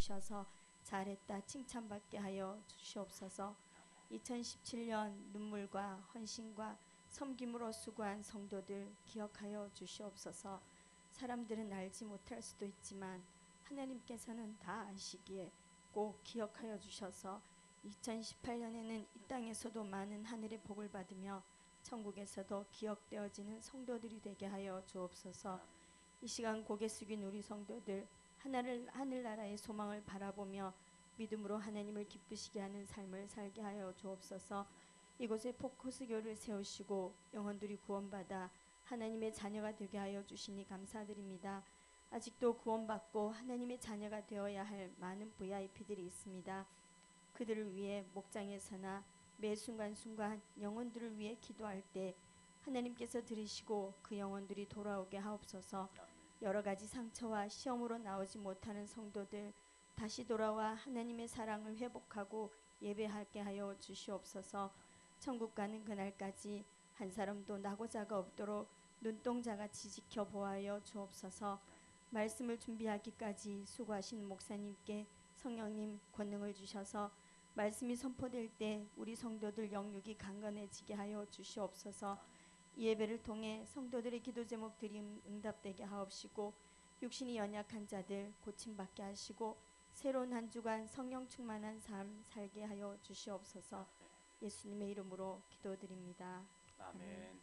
보셔서 잘했다 칭찬받게 하여 주시옵소서. 2017년 눈물과 헌신과 섬김으로 수고한 성도들 기억하여 주시옵소서. 사람들은 알지 못할 수도 있지만 하나님께서는 다 아시기에 꼭 기억하여 주셔서 2018년에는 이 땅에서도 많은 하늘의 복을 받으며 천국에서도 기억되어지는 성도들이 되게 하여 주옵소서. 이 시간 고개 숙인 우리 성도들 하늘나라의 소망을 바라보며 믿음으로 하나님을 기쁘시게 하는 삶을 살게 하여 주옵소서. 이곳에 포커스교를 세우시고 영혼들이 구원받아 하나님의 자녀가 되게 하여 주시니 감사드립니다. 아직도 구원받고 하나님의 자녀가 되어야 할 많은 VIP들이 있습니다. 그들을 위해 목장에서나 매 순간순간 영혼들을 위해 기도할 때 하나님께서 들으시고 그 영혼들이 돌아오게 하옵소서. 여러 가지 상처와 시험으로 나오지 못하는 성도들 다시 돌아와 하나님의 사랑을 회복하고 예배하게 하여 주시옵소서. 천국 가는 그날까지 한 사람도 낙오자가 없도록 눈동자같이 지켜보아여 주옵소서. 말씀을 준비하기까지 수고하신 목사님께 성령님 권능을 주셔서 말씀이 선포될 때 우리 성도들 영육이 강건해지게 하여 주시옵소서. 이 예배를 통해 성도들의 기도 제목들이 응답되게 하옵시고 육신이 연약한 자들 고침받게 하시고 새로운 한 주간 성령 충만한 삶 살게 하여 주시옵소서. 예수님의 이름으로 기도드립니다. 아멘.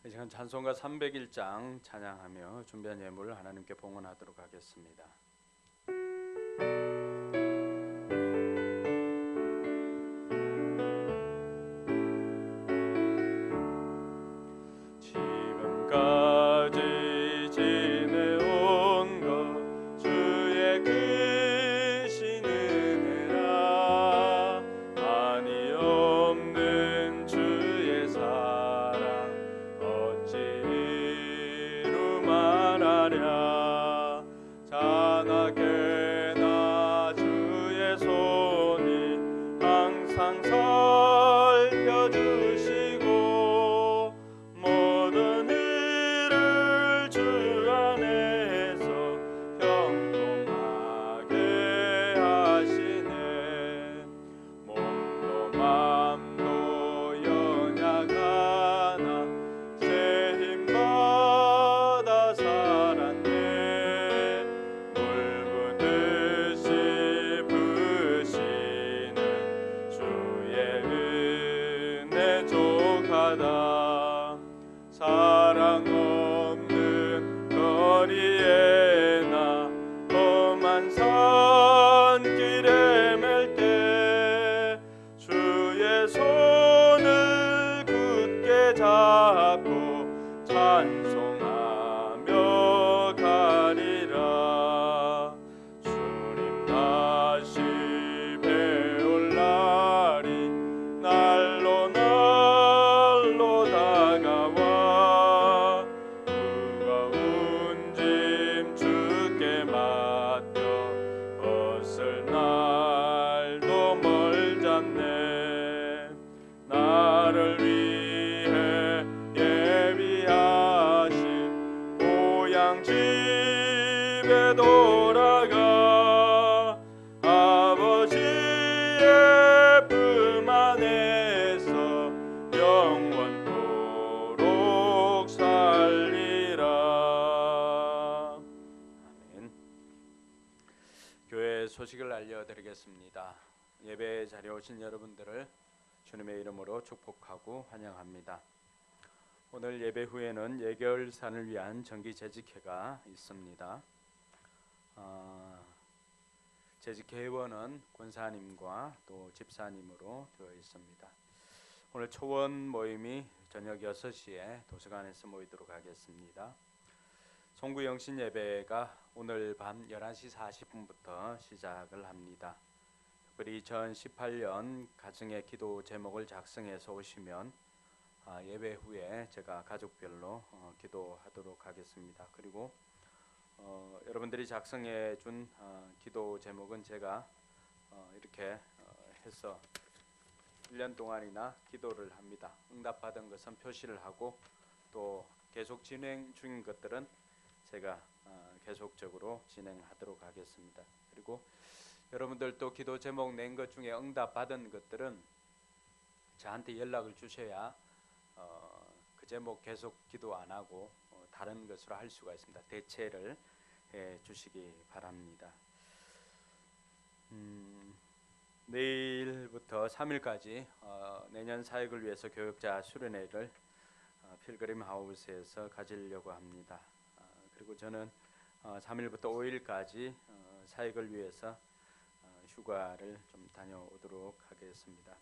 이 시간 찬송가 301장 찬양하며 준비한 예물을 하나님께 봉헌하도록 하겠습니다. 지금까지 지내온 것 주의 크신 은혜라 한이 없는 주의 사랑 어찌 이루 말하랴. 자나깨나 주의 손이 항상 살펴주시고 모든 일을 주 안에서 형통하게 하시네. 몸도 맘도 연약하나 새 힘받아 살았네. 물 부듯이 부으시는 주의 은혜 족하다. 사랑 없는 거리에 나 험한 산길에 맬 때 주의 손을 굳게 잡고 찬송하며 가리라. 주님 다시 배울 날이 날로 날로 다가와 무거운 짐 주께 맡겨 벗을 날도 멀잖네. 나를 위해 예비하신 고향 집에 돌아가 아버지의 품 안에서 영원토록 살리라. 아멘. 교회 소식을 알려드리겠습니다. 예배 자리에 오신 여러분들을 주님의 이름으로 축복하고 환영합니다. 오늘 예배 후에는 예결산을 위한 정기 재직회가 있습니다. 재직회 회원은 권사님과 또 집사님으로 되어 있습니다. 오늘 초원 모임이 저녁 6시에 도서관에서 모이도록 하겠습니다. 송구 영신 예배가 오늘 밤 11시 40분부터 시작을 합니다. 특별히 2018년 가정의 기도 제목을 작성해서 오시면 예배 후에 제가 가족별로 기도하도록 하겠습니다. 그리고 여러분들이 작성해 준 기도 제목은 제가 이렇게 해서 1년 동안이나 기도를 합니다. 응답받은 것은 표시를 하고 또 계속 진행 중인 것들은 제가 계속적으로 진행하도록 하겠습니다. 그리고 여러분들도 기도 제목 낸 것 중에 응답받은 것들은 저한테 연락을 주셔야 그 제목 계속 기도 안 하고 다른 것으로 할 수가 있습니다. 대체를 해 주시기 바랍니다. 내일부터 3일까지 내년 사역을 위해서 교역자 수련회를 필그림 하우스에서 가지려고 합니다. 그리고 저는 3일부터 5일까지 사역을 위해서 휴가를 좀 다녀오도록 하겠습니다.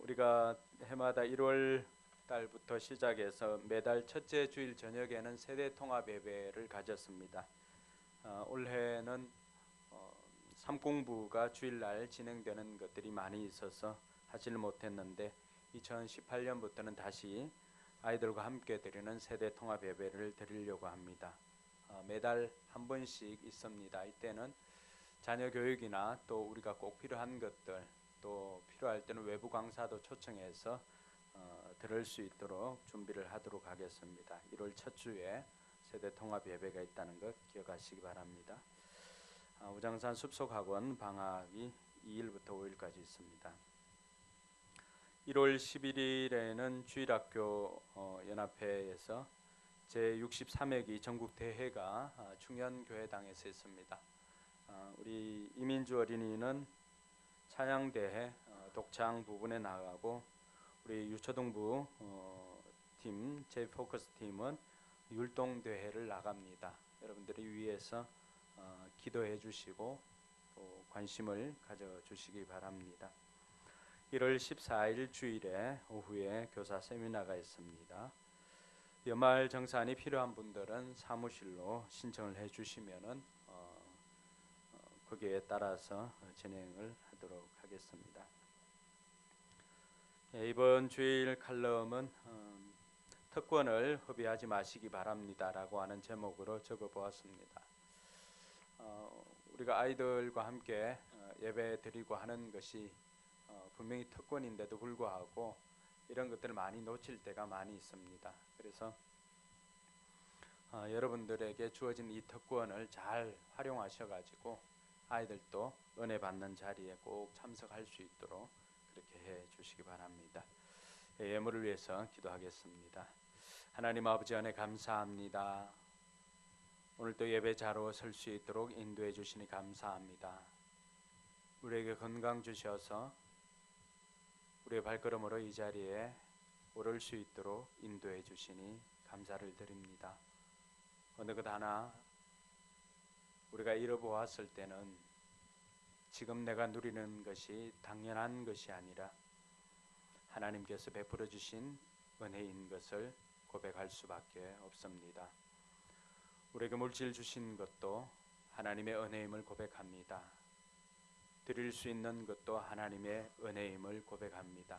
우리가 해마다 1월 달부터 시작해서 매달 첫째 주일 저녁에는 세대 통합 예배를 가졌습니다. 올해는 삼공부가 주일날 진행되는 것들이 많이 있어서 하지를 못했는데 2018년부터는 다시 아이들과 함께 드리는 세대 통합 예배를 드리려고 합니다. 매달 한 번씩 있습니다. 이때는 자녀 교육이나 또 우리가 꼭 필요한 것들 또 필요할 때는 외부 강사도 초청해서 들을 수 있도록 준비를 하도록 하겠습니다. 1월 첫 주에 세대 통합 예배가 있다는 것 기억하시기 바랍니다. 우장산 숲속학원 방학이 2일부터 5일까지 있습니다. 1월 11일에는 주일학교 연합회에서 제63회기 전국 대회가 충현교회당에서 있습니다. 우리 이민주 어린이는 찬양대회 독창 부분에 나가고 우리 유초등부 팀 J-포커스 팀은 율동대회를 나갑니다. 여러분들이 위에서 기도해 주시고 또 관심을 가져주시기 바랍니다. 1월 14일 주일에 오후에 교사 세미나가 있습니다. 연말 정산이 필요한 분들은 사무실로 신청을 해주시면은 거기에 따라서 진행을 하도록 하겠습니다. 이번 주일 칼럼은 특권을 허비하지 마시기 바랍니다라고 하는 제목으로 적어보았습니다. 우리가 아이들과 함께 예배 드리고 하는 것이 분명히 특권인데도 불구하고 이런 것들을 많이 놓칠 때가 많이 있습니다. 그래서 여러분들에게 주어진 이 특권을 잘 활용하셔가지고 아이들도 은혜 받는 자리에 꼭 참석할 수 있도록 그렇게 해 주시기 바랍니다. 예물을 위해서 기도하겠습니다. 하나님 아버지 은혜 감사합니다. 오늘도 예배자로 설 수 있도록 인도해 주시니 감사합니다. 우리에게 건강 주셔서 우리의 발걸음으로 이 자리에 오를 수 있도록 인도해 주시니 감사를 드립니다. 어느 것 하나 우리가 잃어보았을 때는 지금 내가 누리는 것이 당연한 것이 아니라 하나님께서 베풀어 주신 은혜인 것을 고백할 수밖에 없습니다. 우리에게 물질 주신 것도 하나님의 은혜임을 고백합니다. 드릴 수 있는 것도 하나님의 은혜임을 고백합니다.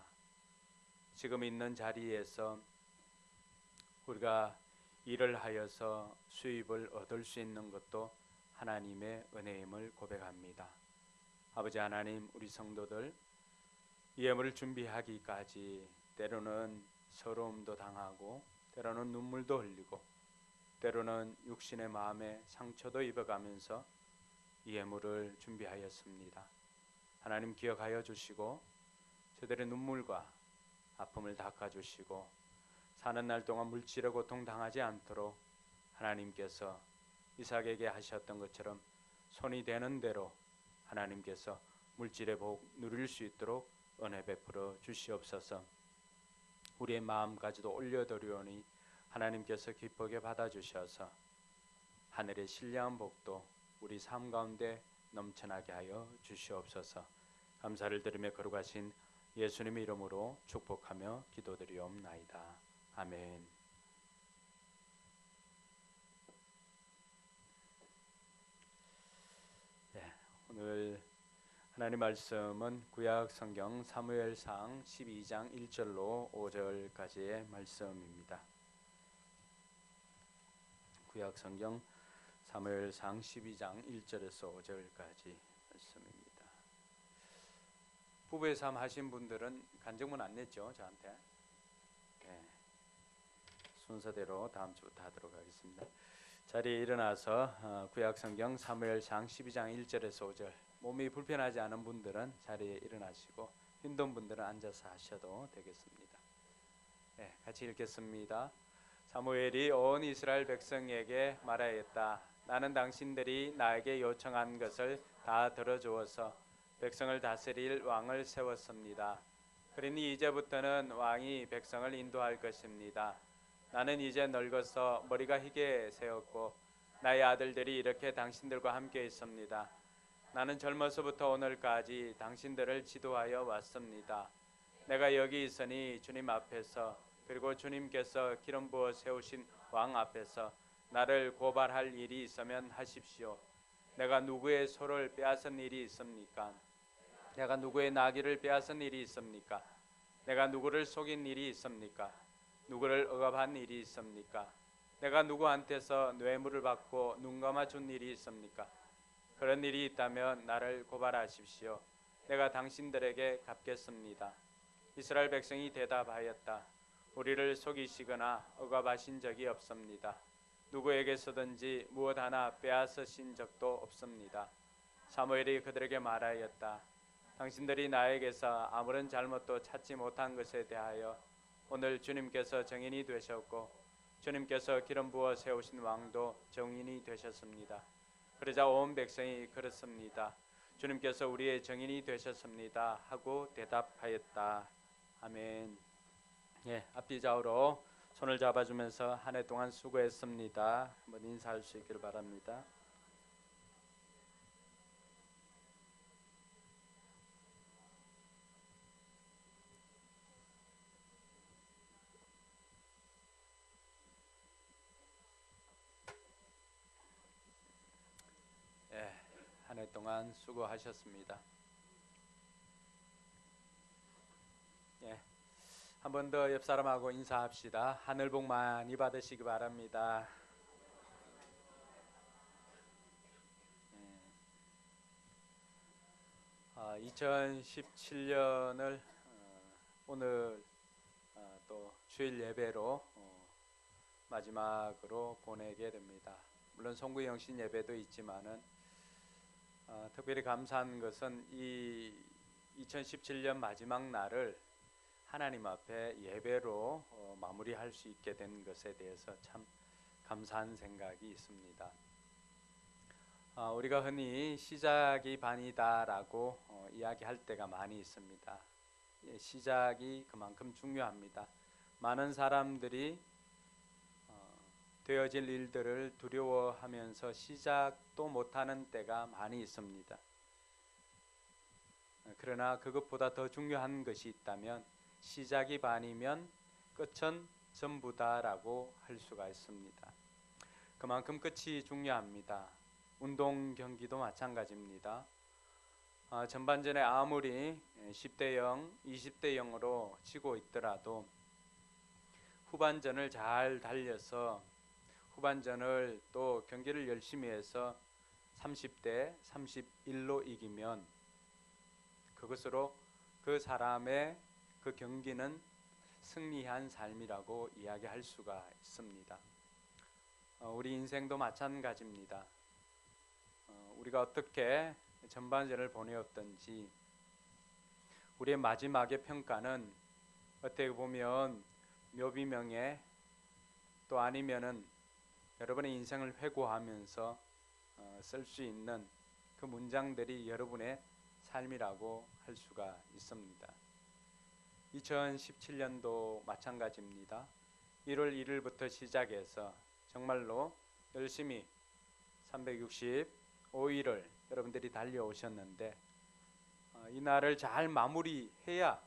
지금 있는 자리에서 우리가 일을 하여서 수입을 얻을 수 있는 것도 하나님의 은혜임을 고백합니다. 아버지 하나님, 우리 성도들 예물을 준비하기까지 때로는 서러움도 당하고 때로는 눈물도 흘리고 때로는 육신의 마음에 상처도 입어가면서 예물을 준비하였습니다. 하나님 기억하여 주시고 저들의 눈물과 아픔을 닦아주시고 사는 날 동안 물질의 고통 당하지 않도록 하나님께서 이삭에게 하셨던 것처럼 손이 되는 대로 하나님께서 물질의 복 누릴 수 있도록 은혜 베풀어 주시옵소서. 우리의 마음까지도 올려드리오니 하나님께서 기쁘게 받아주셔서 하늘의 신령한 복도 우리 삶 가운데 넘쳐나게 하여 주시옵소서. 감사를 드리며 거룩하신 예수님의 이름으로 축복하며 기도드리옵나이다. 아멘. 오늘 하나님 말씀은 구약 성경 사무엘상 12장 1절로 5절까지의 말씀입니다. 구약 성경 사무엘상 12장 1절에서 5절까지 말씀입니다. 부부의 삶 하신 분들은 간증문 안 냈죠, 저한테? 네. 순서대로 다음 주부터 하도록 하겠습니다. 자리에 일어나서 구약 성경 사무엘상 12장 1절에서 5절, 몸이 불편하지 않은 분들은 자리에 일어나시고 힘든 분들은 앉아서 하셔도 되겠습니다. 네, 같이 읽겠습니다. 사무엘이 온 이스라엘 백성에게 말하였다. 나는 당신들이 나에게 요청한 것을 다 들어주어서 백성을 다스릴 왕을 세웠습니다. 그러니 이제부터는 왕이 백성을 인도할 것입니다. 나는 이제 늙어서 머리가 희게 세었고 나의 아들들이 이렇게 당신들과 함께 있습니다. 나는 젊어서부터 오늘까지 당신들을 지도하여 왔습니다. 내가 여기 있으니 주님 앞에서 그리고 주님께서 기름 부어 세우신 왕 앞에서 나를 고발할 일이 있으면 하십시오. 내가 누구의 소를 빼앗은 일이 있습니까? 내가 누구의 나귀를 빼앗은 일이 있습니까? 내가 누구를 속인 일이 있습니까? 누구를 억압한 일이 있습니까? 내가 누구한테서 뇌물을 받고 눈 감아준 일이 있습니까? 그런 일이 있다면 나를 고발하십시오. 내가 당신들에게 갚겠습니다. 이스라엘 백성이 대답하였다. 우리를 속이시거나 억압하신 적이 없습니다. 누구에게서든지 무엇 하나 빼앗으신 적도 없습니다. 사무엘이 그들에게 말하였다. 당신들이 나에게서 아무런 잘못도 찾지 못한 것에 대하여 오늘 주님께서 정인이 되셨고 주님께서 기름 부어 세우신 왕도 정인이 되셨습니다. 그러자 온 백성이 그렇습니다. 주님께서 우리의 정인이 되셨습니다 하고 대답하였다. 아멘. 예, 앞뒤 좌우로 손을 잡아주면서 한 해 동안 수고했습니다. 한번 인사할 수 있기를 바랍니다. 한 해 동안 수고하셨습니다. 한 번 더 옆 사람하고 인사합시다. 하늘 복 많이 받으시기 바랍니다. 2017년을 오늘 또 주일 예배로 마지막으로 보내게 됩니다. 물론 송구영신 예배도 있지만은 특별히 감사한 것은 이 2017년 마지막 날을 하나님 앞에 예배로 마무리할 수 있게 된 것에 대해서 참 감사한 생각이 있습니다. 우리가 흔히 시작이 반이다라고 이야기할 때가 많이 있습니다. 시작이 그만큼 중요합니다. 많은 사람들이 되어질 일들을 두려워하면서 시작도 못하는 때가 많이 있습니다. 그러나 그것보다 더 중요한 것이 있다면 시작이 반이면 끝은 전부다라고 할 수가 있습니다. 그만큼 끝이 중요합니다. 운동 경기도 마찬가지입니다. 전반전에 아무리 10대 0, 20대 0으로 치고 있더라도 후반전을 잘 달려서 후반전을 또 경기를 열심히 해서 30대 31로 이기면 그것으로 그 사람의 그 경기는 승리한 삶이라고 이야기할 수가 있습니다. 우리 인생도 마찬가지입니다. 우리가 어떻게 전반전을 보내었든지 우리의 마지막의 평가는 어떻게 보면 묘비명예 또 아니면은 여러분의 인생을 회고하면서 쓸 수 있는 그 문장들이 여러분의 삶이라고 할 수가 있습니다. 2017년도 마찬가지입니다. 1월 1일부터 시작해서 정말로 열심히 365일을 여러분들이 달려오셨는데 이 날을 잘 마무리해야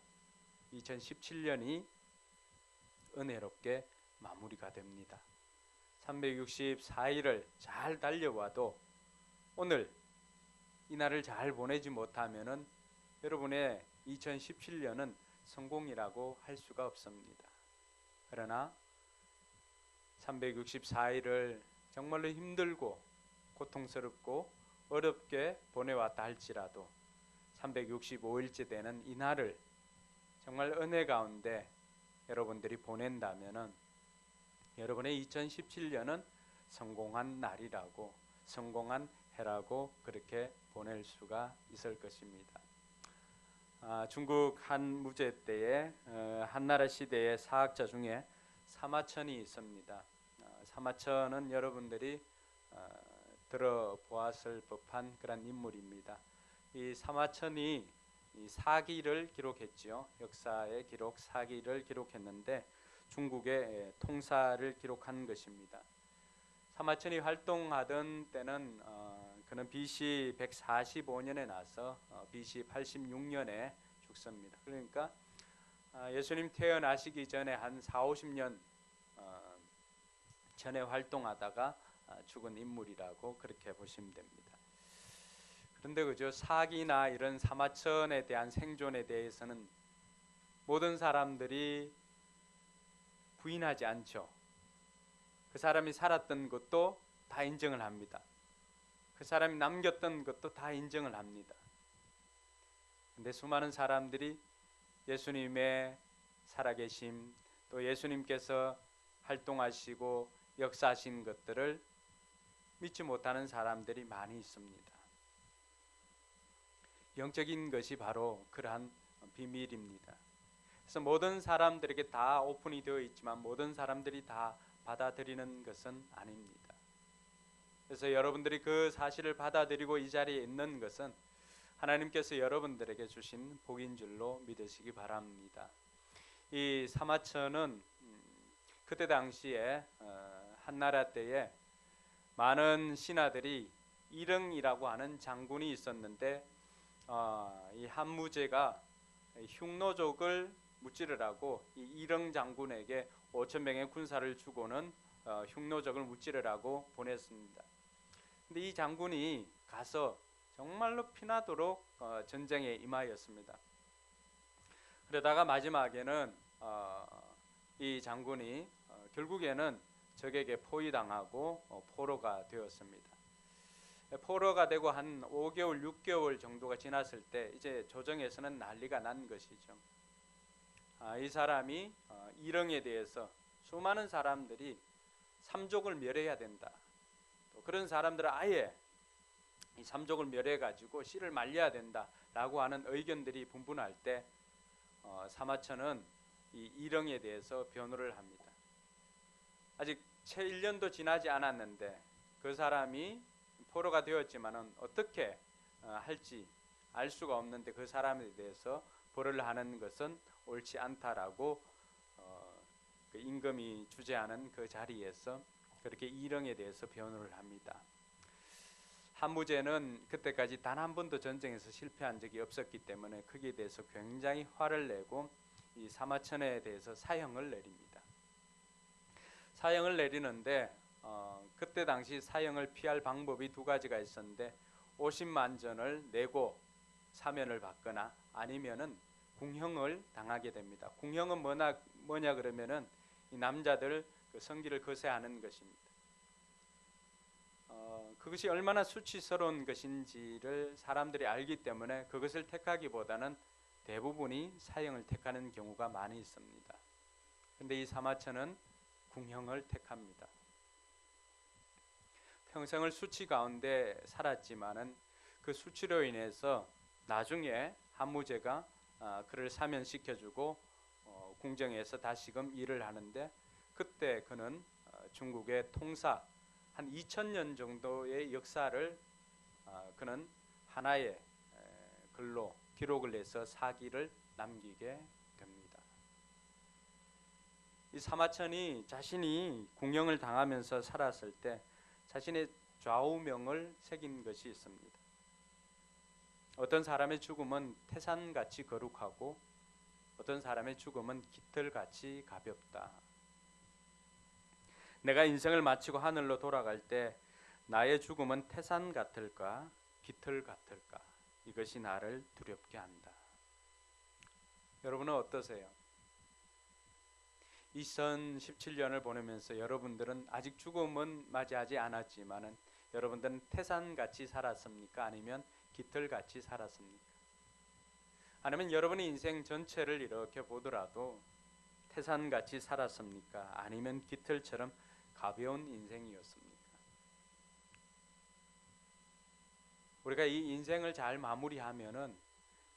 2017년이 은혜롭게 마무리가 됩니다. 364일을 잘 달려와도 오늘 이날을 잘 보내지 못하면은 여러분의 2017년은 성공이라고 할 수가 없습니다. 그러나 364일을 정말로 힘들고 고통스럽고 어렵게 보내왔다 할지라도 365일째 되는 이 날을 정말 은혜 가운데 여러분들이 보낸다면은 여러분의 2017년은 성공한 날이라고, 성공한 해라고 그렇게 보낼 수가 있을 것입니다. 중국 한무제 때에 한나라 시대의 사학자 중에 사마천이 있습니다. 사마천은 여러분들이 들어보았을 법한 그런 인물입니다. 이 사마천이 이 사기를 기록했지요. 역사의 기록 사기를 기록했는데 중국의 통사를 기록한 것입니다. 사마천이 활동하던 때는 그는 BC 145년에 나서 BC 86년에 죽습니다. 그러니까 예수님 태어나시기 전에 한 40-50년 전에 활동하다가 죽은 인물이라고 그렇게 보시면 됩니다. 그런데 그저 사기나 이런 사마천에 대한 생존에 대해서는 모든 사람들이 부인하지 않죠. 그 사람이 살았던 것도 다 인정을 합니다. 그 사람이 남겼던 것도 다 인정을 합니다. 근데 수많은 사람들이 예수님의 살아계심, 또 예수님께서 활동하시고 역사하신 것들을 믿지 못하는 사람들이 많이 있습니다. 영적인 것이 바로 그러한 비밀입니다. 그래서 모든 사람들에게 다 오픈이 되어 있지만 모든 사람들이 다 받아들이는 것은 아닙니다. 그래서 여러분들이 그 사실을 받아들이고 이 자리에 있는 것은 하나님께서 여러분들에게 주신 복인 줄로 믿으시기 바랍니다. 이 사마천은 그때 당시에 한나라 때에 많은 신하들이 이릉이라고 하는 장군이 있었는데 이 한무제가 흉노족을 무찌르라고 이 이릉 장군에게 5,000명의 군사를 주고는 흉노족을 무찌르라고 보냈습니다. 근데 이 장군이 가서 정말로 피나도록 전쟁에 임하였습니다. 그러다가 마지막에는 이 장군이 결국에는 적에게 포위당하고 포로가 되었습니다. 포로가 되고 한 5개월, 6개월 정도가 지났을 때 이제 조정에서는 난리가 난 것이죠. 이 사람이 이릉에 대해서 수많은 사람들이 삼족을 멸해야 된다. 또 그런 사람들은 아예 이 삼족을 멸해 가지고 씨를 말려야 된다라고 하는 의견들이 분분할 때 사마천은 이 이릉에 대해서 변호를 합니다. 아직 채 1년도 지나지 않았는데 그 사람이 포로가 되었지만은 어떻게 할지 알 수가 없는데 그 사람에 대해서 벌을 하는 것은 옳지 않다라고 그 임금이 주재하는 그 자리에서 그렇게 이릉에 대해서 변호를 합니다. 한무제는 그때까지 단 한 번도 전쟁에서 실패한 적이 없었기 때문에 거기에 대해서 굉장히 화를 내고 이 사마천에 대해서 사형을 내립니다. 사형을 내리는데 그때 당시 사형을 피할 방법이 두 가지가 있었는데 50만 전을 내고 사면을 받거나 아니면은 궁형을 당하게 됩니다. 궁형은 뭐냐 그러면은 이 남자들 그 성기를 거세하는 것입니다. 그것이 얼마나 수치스러운 것인지를 사람들이 알기 때문에 그것을 택하기보다는 대부분이 사형을 택하는 경우가 많이 있습니다. 그런데 이 사마천은 궁형을 택합니다. 평생을 수치 가운데 살았지만은 그 수치로 인해서 나중에 한무제가 그를 사면시켜주고 궁정에서 다시금 일을 하는데 그때 그는 중국의 통사 한 2000년 정도의 역사를 그는 하나의 글로 기록을 해서 사기를 남기게 됩니다. 이 사마천이 자신이 궁형을 당하면서 살았을 때 자신의 좌우명을 새긴 것이 있습니다. 어떤 사람의 죽음은 태산같이 거룩하고 어떤 사람의 죽음은 깃털같이 가볍다. 내가 인생을 마치고 하늘로 돌아갈 때 나의 죽음은 태산 같을까 깃털 같을까? 이것이 나를 두렵게 한다. 여러분은 어떠세요? 2017년을 보내면서 여러분들은 아직 죽음은 맞이하지 않았지만은 여러분들은 태산같이 살았습니까? 아니면 깃털같이 살았습니까? 아니면 여러분의 인생 전체를 이렇게 보더라도 태산같이 살았습니까? 아니면 깃털처럼 가벼운 인생이었습니까? 우리가 이 인생을 잘 마무리하면은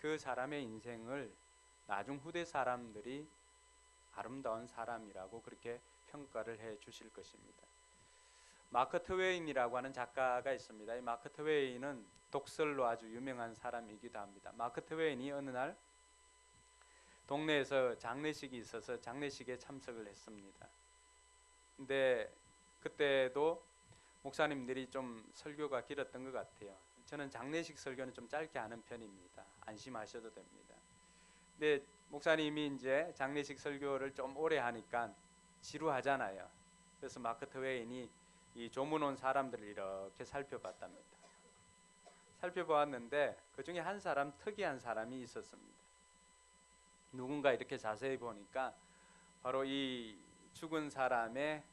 그 사람의 인생을 나중 후대 사람들이 아름다운 사람이라고 그렇게 평가를 해 주실 것입니다. 마크 트웨인이라고 하는 작가가 있습니다. 이 마크 트웨인은 독설로 아주 유명한 사람이기도 합니다. 마크 트웨인이 어느 날 동네에서 장례식이 있어서 장례식에 참석을 했습니다. 근데 그때도 목사님들이 좀 설교가 길었던 것 같아요. 저는 장례식 설교는 좀 짧게 하는 편입니다. 안심하셔도 됩니다. 근데 목사님이 이제 장례식 설교를 좀 오래 하니까 지루하잖아요. 그래서 마크 트웨인이 이 조문 온 사람들을 이렇게 살펴봤답니다. 살펴보았는데 그 중에 한 사람, 특이한 사람이 있었습니다. 누군가 이렇게 자세히 보니까 바로 이 죽은 사람의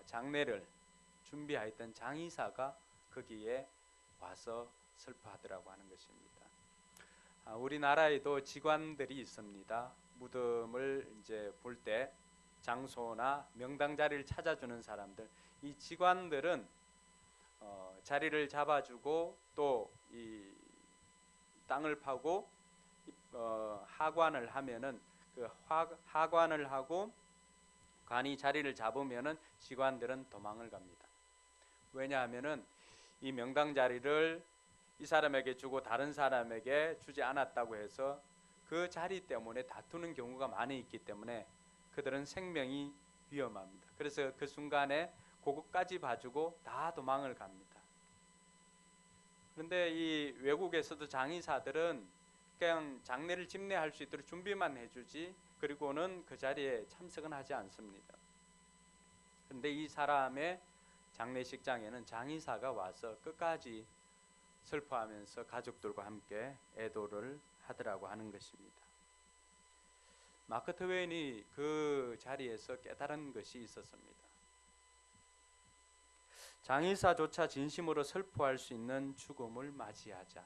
장례를 준비하였던 장의사가 거기에 와서 슬퍼하더라고 하는 것입니다. 우리나라에도 직관들이 있습니다. 무덤을 이제 볼 때 장소나 명당 자리를 찾아주는 사람들, 이 직관들은 자리를 잡아주고 또 이 땅을 파고 하관을 하면은 그 하관을 하고 관이 자리를 잡으면은 직관들은 도망을 갑니다. 왜냐하면은 이 명당 자리를 이 사람에게 주고 다른 사람에게 주지 않았다고 해서 그 자리 때문에 다투는 경우가 많이 있기 때문에 그들은 생명이 위험합니다. 그래서 그 순간에 그것까지 봐주고 다 도망을 갑니다. 그런데 이 외국에서도 장의사들은 그냥 장례를 집례할 수 있도록 준비만 해주지 그리고는 그 자리에 참석은 하지 않습니다. 그런데 이 사람의 장례식장에는 장의사가 와서 끝까지 슬퍼하면서 가족들과 함께 애도를 하더라고 하는 것입니다. 마크 트웨인이 그 자리에서 깨달은 것이 있었습니다. 장의사조차 진심으로 슬퍼할 수 있는 죽음을 맞이하자.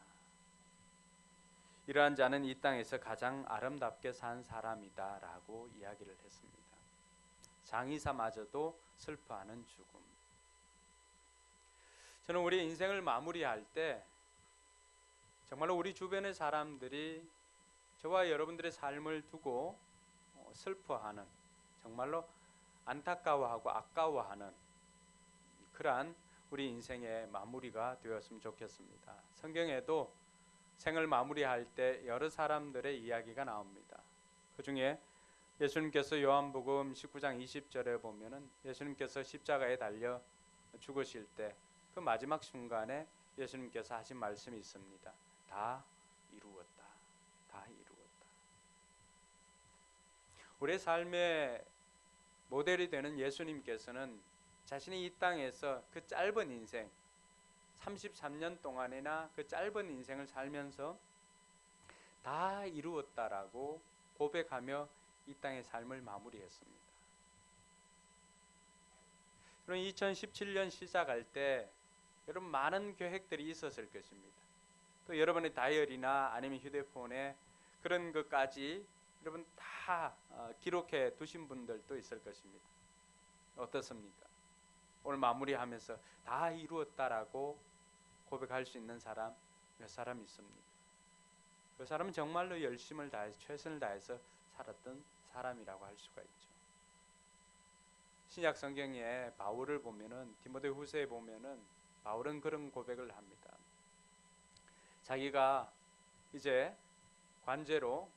이러한 자는 이 땅에서 가장 아름답게 산 사람이다 라고 이야기를 했습니다. 장의사마저도 슬퍼하는 죽음. 저는 우리 인생을 마무리할 때 정말로 우리 주변의 사람들이 저와 여러분들의 삶을 두고 슬퍼하는, 정말로 안타까워하고 아까워하는 그러한 우리 인생의 마무리가 되었으면 좋겠습니다. 성경에도 생을 마무리할 때 여러 사람들의 이야기가 나옵니다. 그 중에 예수님께서 요한복음 19장 20절에 보면은 예수님께서 십자가에 달려 죽으실 때 그 마지막 순간에 예수님께서 하신 말씀이 있습니다. 다 이루었다. 다 이루었다. 우리의 삶의 모델이 되는 예수님께서는 자신이 이 땅에서 그 짧은 인생 33년 동안이나 그 짧은 인생을 살면서 다 이루었다라고 고백하며 이 땅의 삶을 마무리했습니다. 그럼 2017년 시작할 때 여러분 많은 계획들이 있었을 것입니다. 또 여러분의 다이어리나 아니면 휴대폰에 그런 것까지 여러분 다 기록해 두신 분들도 있을 것입니다. 어떻습니까? 오늘 마무리하면서 다 이루었다라고 고백할 수 있는 사람 몇 사람 있습니까? 그 사람은 정말로 열심을 다해서 최선을 다해서 살았던 사람이라고 할 수가 있죠. 신약 성경에 바울을 보면은 디모데후서에 보면은 바울은 그런 고백을 합니다. 자기가 이제 관제로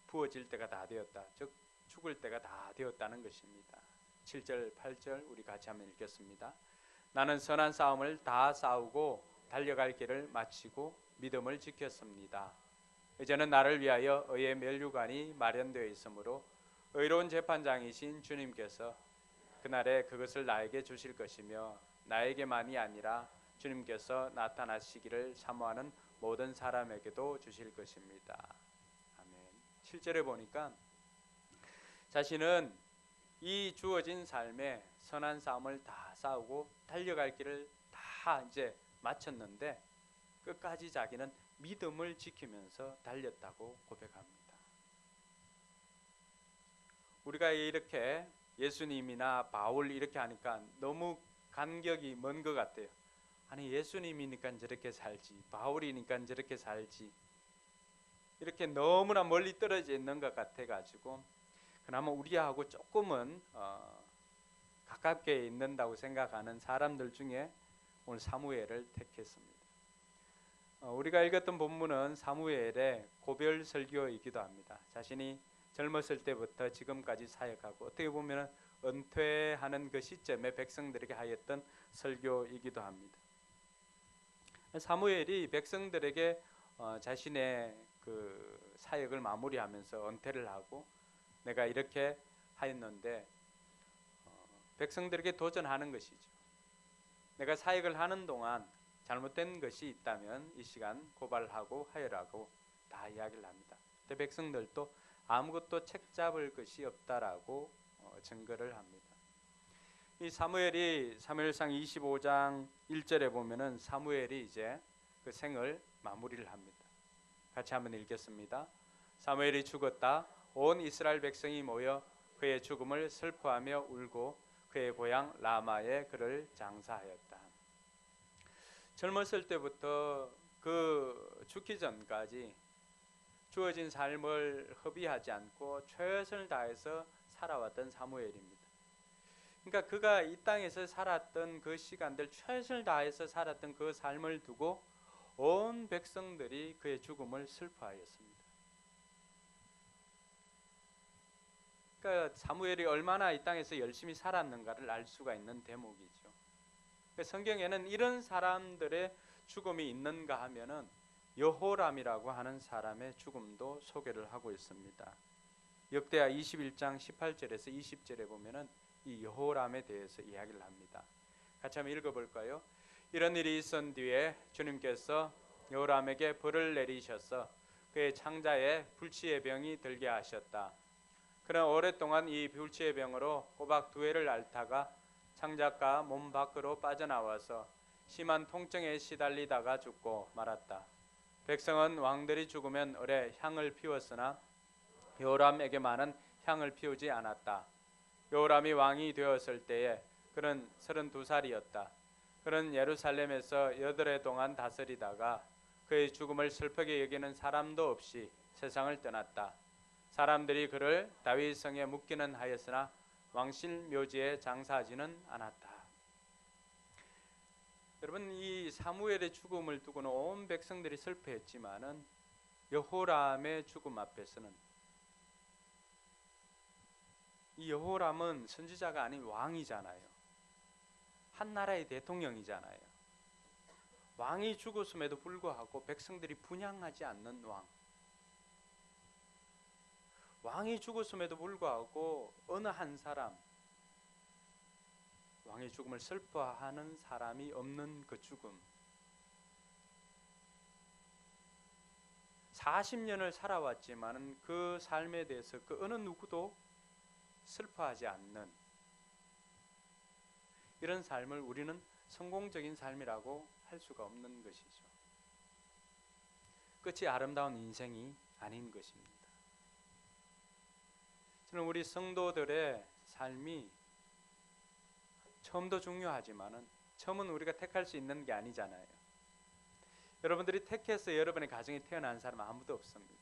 부어질 때가 다 되었다. 즉 죽을 때가 다 되었다는 것입니다. 7절 8절 우리 같이 한번 읽겠습니다. 나는 선한 싸움을 다 싸우고 달려갈 길을 마치고 믿음을 지켰습니다. 이제는 나를 위하여 의의 면류관이 마련되어 있으므로 의로운 재판장이신 주님께서 그날에 그것을 나에게 주실 것이며 나에게만이 아니라 주님께서 나타나시기를 사모하는 모든 사람에게도 주실 것입니다. 아멘. 7절에 보니까 자신은 이 주어진 삶에 선한 싸움을 다 싸우고 달려갈 길을 다 이제 마쳤는데 끝까지 자기는 믿음을 지키면서 달렸다고 고백합니다. 우리가 이렇게 예수님이나 바울 이렇게 하니까 너무 간격이 먼 것 같아요. 아니 예수님이니까 저렇게 살지, 바울이니까 저렇게 살지, 이렇게 너무나 멀리 떨어져 있는 것 같아가지고 그나마 우리하고 조금은 가깝게 있는다고 생각하는 사람들 중에 오늘 사무엘을 택했습니다. 우리가 읽었던 본문은 사무엘의 고별 설교이기도 합니다. 자신이 젊었을 때부터 지금까지 사역하고 어떻게 보면 은퇴하는 그 시점에 백성들에게 하였던 설교이기도 합니다. 사무엘이 백성들에게 자신의 그 사역을 마무리하면서 은퇴를 하고 내가 이렇게 하였는데 백성들에게 도전하는 것이죠. 내가 사역을 하는 동안 잘못된 것이 있다면 이 시간 고발하고 하여라고 다 이야기를 합니다. 그때 백성들도 아무것도 책잡을 것이 없다라고 증거를 합니다. 이 사무엘이 사무엘상 25장 1절에 보면은 사무엘이 이제 그 생을 마무리를 합니다. 같이 한번 읽겠습니다. 사무엘이 죽었다. 온 이스라엘 백성이 모여 그의 죽음을 슬퍼하며 울고 그의 고향 라마에 그를 장사하였다. 젊었을 때부터 그 죽기 전까지 주어진 삶을 허비하지 않고 최선을 다해서 살아왔던 사무엘입니다. 그러니까 그가 이 땅에서 살았던 그 시간들, 최선을 다해서 살았던 그 삶을 두고 온 백성들이 그의 죽음을 슬퍼하였습니다. 그러니까 사무엘이 얼마나 이 땅에서 열심히 살았는가를 알 수가 있는 대목이죠. 성경에는 이런 사람들의 죽음이 있는가 하면은 여호람이라고 하는 사람의 죽음도 소개를 하고 있습니다. 역대하 21장 18절에서 20절에 보면은 이 여호람에 대해서 이야기를 합니다. 같이 한번 읽어볼까요? 이런 일이 있은 뒤에 주님께서 여호람에게 벌을 내리셔서 그의 창자에 불치의 병이 들게 하셨다. 그는 오랫동안 이 불치의 병으로 꼬박 2해를 앓다가 창자가 몸 밖으로 빠져나와서 심한 통증에 시달리다가 죽고 말았다. 백성은 왕들이 죽으면 오래 향을 피웠으나 여호람에게만은 향을 피우지 않았다. 여호람이 왕이 되었을 때에 그는 32살이었다. 그는 예루살렘에서 8해 동안 다스리다가 그의 죽음을 슬프게 여기는 사람도 없이 세상을 떠났다. 사람들이 그를 다윗 성에 묻기는 하였으나 왕실 묘지에 장사하지는 않았다. 여러분, 이 사무엘의 죽음을 두고는 온 백성들이 슬퍼했지만은 여호람의 죽음 앞에서는 이 여호람은 선지자가 아닌 왕이잖아요. 한 나라의 대통령이잖아요. 왕이 죽었음에도 불구하고 백성들이 분향하지 않는 왕. 왕이 죽었음에도 불구하고 어느 한 사람, 왕의 죽음을 슬퍼하는 사람이 없는 그 죽음. 40년을 살아왔지만 그 삶에 대해서 그 어느 누구도 슬퍼하지 않는 이런 삶을 우리는 성공적인 삶이라고 할 수가 없는 것이죠. 끝이 아름다운 인생이 아닌 것입니다. 저는 우리 성도들의 삶이 처음도 중요하지만은 처음은 우리가 택할 수 있는 게 아니잖아요. 여러분들이 택해서 여러분의 가정에 태어난 사람은 아무도 없습니다.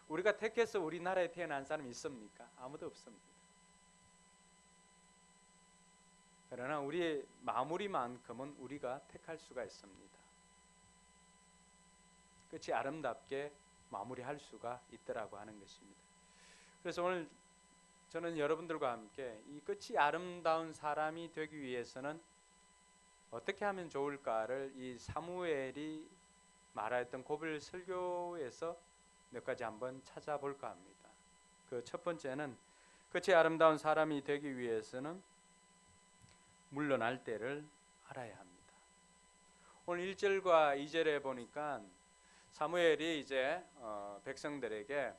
우리가 택해서 우리나라에 태어난 사람이 있습니까? 아무도 없습니다. 그러나 우리의 마무리만큼은 우리가 택할 수가 있습니다. 끝이 아름답게 마무리할 수가 있더라고 하는 것입니다. 그래서 오늘 저는 여러분들과 함께 이 끝이 아름다운 사람이 되기 위해서는 어떻게 하면 좋을까를 이 사무엘이 말하였던 고별 설교에서 몇 가지 한번 찾아볼까 합니다. 그 첫 번째는 끝이 아름다운 사람이 되기 위해서는 물러날 때를 알아야 합니다. 오늘 1절과 2절에 보니까 사무엘이 이제 백성들에게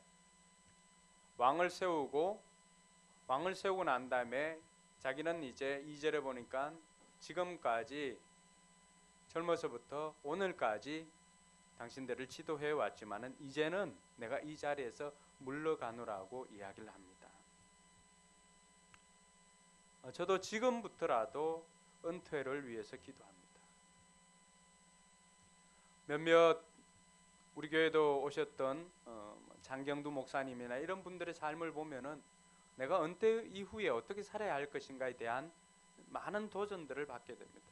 왕을 세우고 난 다음에 자기는 이제 2절에 보니까 지금까지 젊어서부터 오늘까지 당신들을 지도해 왔지만은 이제는 내가 이 자리에서 물러가노라고 이야기를 합니다. 저도 지금부터라도 은퇴를 위해서 기도합니다. 몇몇 우리 교회도 오셨던 장경두 목사님이나 이런 분들의 삶을 보면은 내가 은퇴 이후에 어떻게 살아야 할 것인가에 대한 많은 도전들을 받게 됩니다.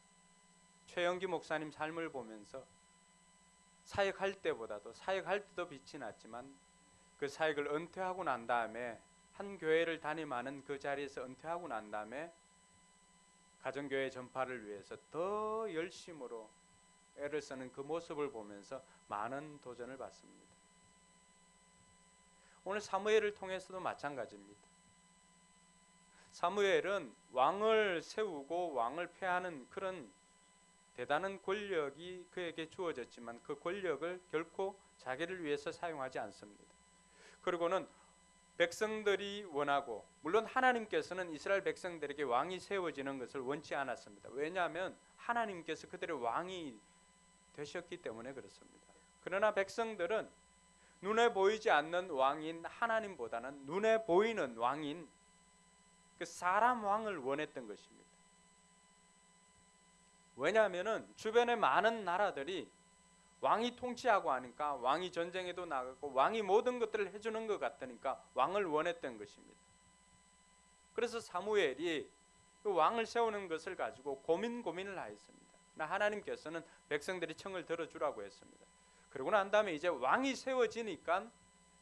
최영기 목사님 삶을 보면서 사역할 때보다도 사역할 때도 빛이 났지만 그 사역을 은퇴하고 난 다음에 한 교회를 담임하는 그 자리에서 은퇴하고 난 다음에 가정교회 전파를 위해서 더 열심으로 애를 쓰는 그 모습을 보면서 많은 도전을 받습니다. 오늘 사무엘을 통해서도 마찬가지입니다. 사무엘은 왕을 세우고 왕을 폐하는 그런 대단한 권력이 그에게 주어졌지만 그 권력을 결코 자기를 위해서 사용하지 않습니다. 그리고는 백성들이 원하고, 물론 하나님께서는 이스라엘 백성들에게 왕이 세워지는 것을 원치 않았습니다. 왜냐하면 하나님께서 그들의 왕이 되셨기 때문에 그렇습니다. 그러나 백성들은 눈에 보이지 않는 왕인 하나님보다는 눈에 보이는 왕인 그 사람 왕을 원했던 것입니다. 왜냐하면 주변의 많은 나라들이 왕이 통치하고 하니까 왕이 전쟁에도 나가고 왕이 모든 것들을 해주는 것 같으니까 왕을 원했던 것입니다. 그래서 사무엘이 그 왕을 세우는 것을 가지고 고민을 하였습니다. 하나님께서는 백성들이 청을 들어주라고 했습니다. 그러고 난 다음에 이제 왕이 세워지니까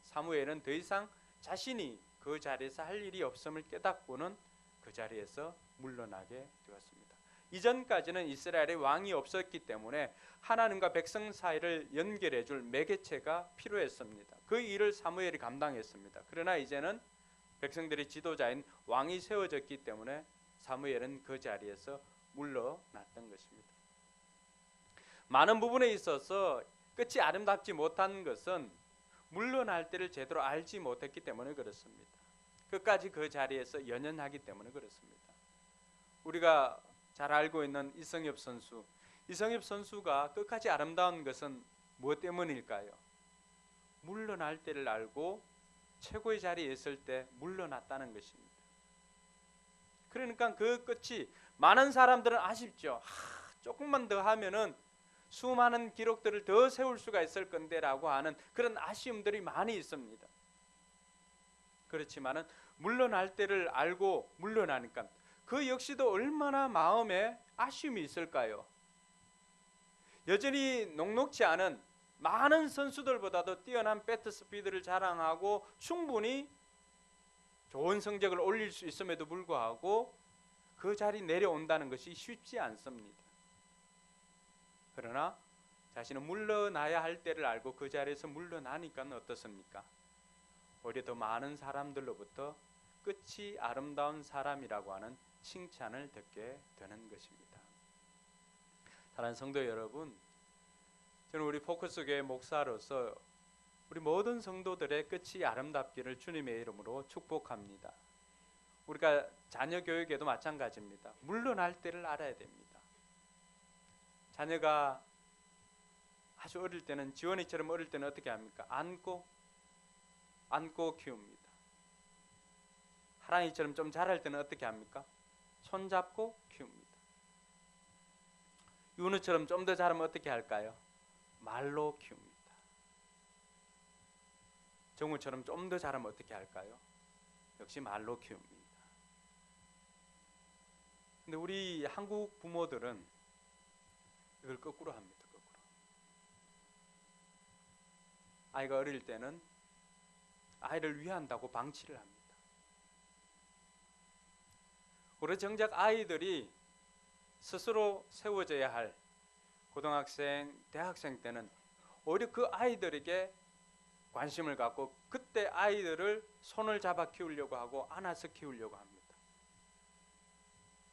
사무엘은 더 이상 자신이 그 자리에서 할 일이 없음을 깨닫고는 그 자리에서 물러나게 되었습니다. 이전까지는 이스라엘에 왕이 없었기 때문에 하나님과 백성 사이를 연결해 줄 매개체가 필요했습니다. 그 일을 사무엘이 감당했습니다. 그러나 이제는 백성들의 지도자인 왕이 세워졌기 때문에 사무엘은 그 자리에서 물러났던 것입니다. 많은 부분에 있어서 끝이 아름답지 못한 것은 물러날 때를 제대로 알지 못했기 때문에 그렇습니다. 끝까지 그 자리에서 연연하기 때문에 그렇습니다. 우리가 잘 알고 있는 이성엽 선수가 끝까지 아름다운 것은 무엇 때문일까요? 물러날 때를 알고 최고의 자리에 있을 때 물러났다는 것입니다. 그러니까 그 끝이 많은 사람들은 아쉽죠. 조금만 더 하면은 수많은 기록들을 더 세울 수가 있을 건데라고 하는 그런 아쉬움들이 많이 있습니다. 그렇지만은 물러날 때를 알고 물러나니까 그 역시도 얼마나 마음에 아쉬움이 있을까요? 여전히 녹록지 않은 많은 선수들보다도 뛰어난 배트 스피드를 자랑하고 충분히 좋은 성적을 올릴 수 있음에도 불구하고 그 자리 내려온다는 것이 쉽지 않습니다. 그러나 자신은 물러나야 할 때를 알고 그 자리에서 물러나니까 어떻습니까? 오히려 더 많은 사람들로부터 끝이 아름다운 사람이라고 하는 칭찬을 듣게 되는 것입니다. 사랑하는 성도 여러분, 저는 우리 포커스교회 목사로서 우리 모든 성도들의 끝이 아름답기를 주님의 이름으로 축복합니다. 우리가 자녀 교육에도 마찬가지입니다. 물러날 때를 알아야 됩니다. 자녀가 아주 어릴 때는, 지원이처럼 어릴 때는 어떻게 합니까? 안고 키웁니다. 하랑이처럼 좀 자랄 때는 어떻게 합니까? 손잡고 키웁니다. 윤우처럼 좀 더 자라면 어떻게 할까요? 말로 키웁니다. 정우처럼 좀 더 자라면 어떻게 할까요? 역시 말로 키웁니다. 근데 우리 한국 부모들은 이걸 거꾸로 합니다. 거꾸로. 아이가 어릴 때는 아이를 위한다고 방치를 합니다. 그래서 정작 아이들이 스스로 세워져야 할 고등학생, 대학생 때는 오히려 그 아이들에게 관심을 갖고 그때 아이들을 손을 잡아 키우려고 하고 안아서 키우려고 합니다.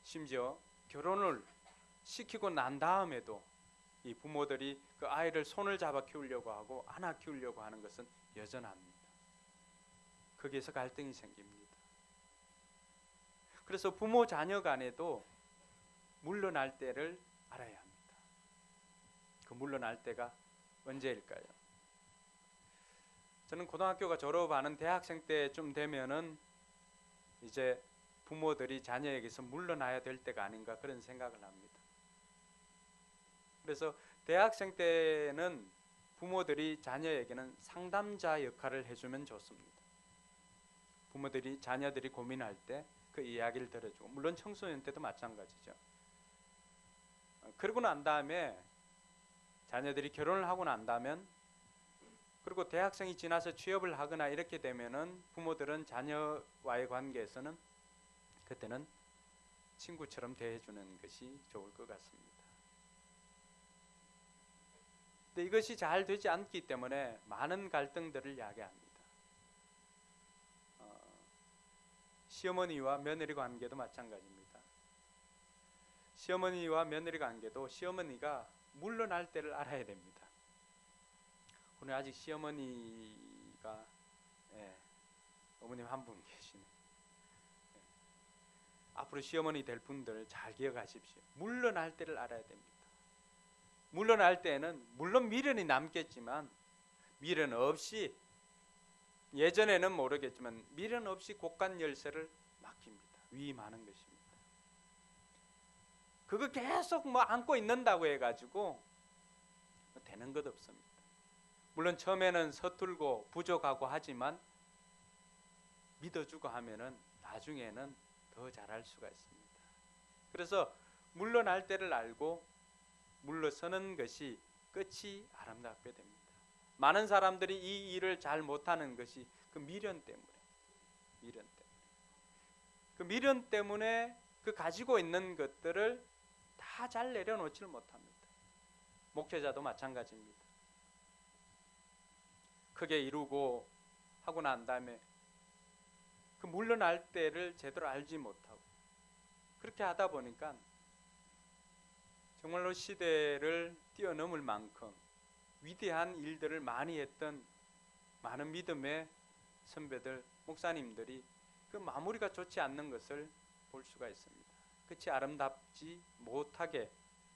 심지어 결혼을 시키고 난 다음에도 이 부모들이 그 아이를 손을 잡아 키우려고 하고 안아 키우려고 하는 것은 여전합니다. 거기에서 갈등이 생깁니다. 그래서 부모 자녀 간에도 물러날 때를 알아야 합니다. 그 물러날 때가 언제일까요? 저는 고등학교가 졸업하는 대학생 때쯤 되면은 이제 부모들이 자녀에게서 물러나야 될 때가 아닌가 그런 생각을 합니다. 그래서 대학생 때는 부모들이 자녀에게는 상담자 역할을 해주면 좋습니다. 부모들이 자녀들이 고민할 때 그 이야기를 들어주고, 물론 청소년 때도 마찬가지죠. 그러고 난 다음에 자녀들이 결혼을 하고 난 다음에, 그리고 대학생이 지나서 취업을 하거나 이렇게 되면은 부모들은 자녀와의 관계에서는 그때는 친구처럼 대해주는 것이 좋을 것 같습니다. 근데 이것이 잘 되지 않기 때문에 많은 갈등들을 야기합니다. 시어머니와 며느리 관계도 마찬가지입니다. 시어머니와 며느리 관계도 시어머니가 물러날 때를 알아야 됩니다. 오늘 아직 시어머니가 어머님 한 분 계시네. 앞으로 시어머니 될 분들 잘 기억하십시오. 물러날 때를 알아야 됩니다. 물러날 때는 물론 미련이 남겠지만 미련 없이, 예전에는 모르겠지만 미련 없이 곳간 열쇠를 맡깁니다. 위임하는 것입니다. 그거 계속 안고 있는다고 해가지고 되는 것 없습니다. 물론 처음에는 서툴고 부족하고 하지만 믿어주고 하면은 나중에는 더 잘할 수가 있습니다. 그래서 물러날 때를 알고 물러서는 것이 끝이 아름답게 됩니다. 많은 사람들이 이 일을 잘 못하는 것이 그 미련 때문에, 그 미련 때문에 그 가지고 있는 것들을 다 잘 내려놓지를 못합니다. 목회자도 마찬가지입니다. 크게 이루고 하고 난 다음에 그 물러날 때를 제대로 알지 못하고, 그렇게 하다 보니까 정말로 시대를 뛰어넘을 만큼 위대한 일들을 많이 했던 많은 믿음의 선배들, 목사님들이 그 마무리가 좋지 않는 것을 볼 수가 있습니다. 끝이 아름답지 못하게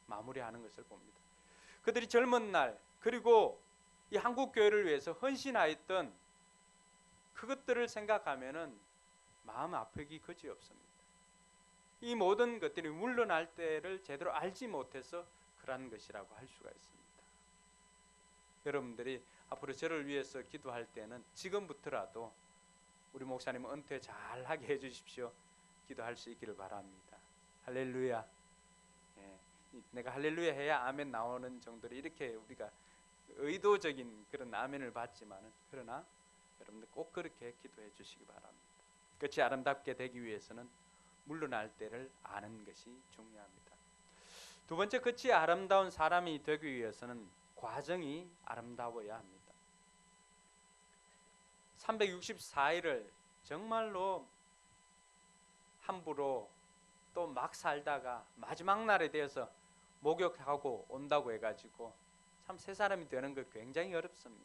마무리하는 것을 봅니다. 그들이 젊은 날, 그리고 이 한국 교회를 위해서 헌신하였던 그것들을 생각하면은 마음 아프기 그지없습니다. 이 모든 것들이 물러날 때를 제대로 알지 못해서 그러한 것이라고 할 수가 있습니다. 여러분들이 앞으로 저를 위해서 기도할 때는 지금부터라도 우리 목사님 은퇴 잘하게 해주십시오. 기도할 수 있기를 바랍니다. 할렐루야. 내가 할렐루야 해야 아멘 나오는 정도로 이렇게 우리가 의도적인 그런 아멘을 받지만은, 그러나 여러분들 꼭 그렇게 기도해 주시기 바랍니다. 끝이 아름답게 되기 위해서는 물러날 때를 아는 것이 중요합니다. 두 번째, 끝이 아름다운 사람이 되기 위해서는 과정이 아름다워야 합니다. 364일을 정말로 함부로 또 막 살다가 마지막 날에 대해서 목욕하고 온다고 해가지고 참 새 사람이 되는 거 굉장히 어렵습니다.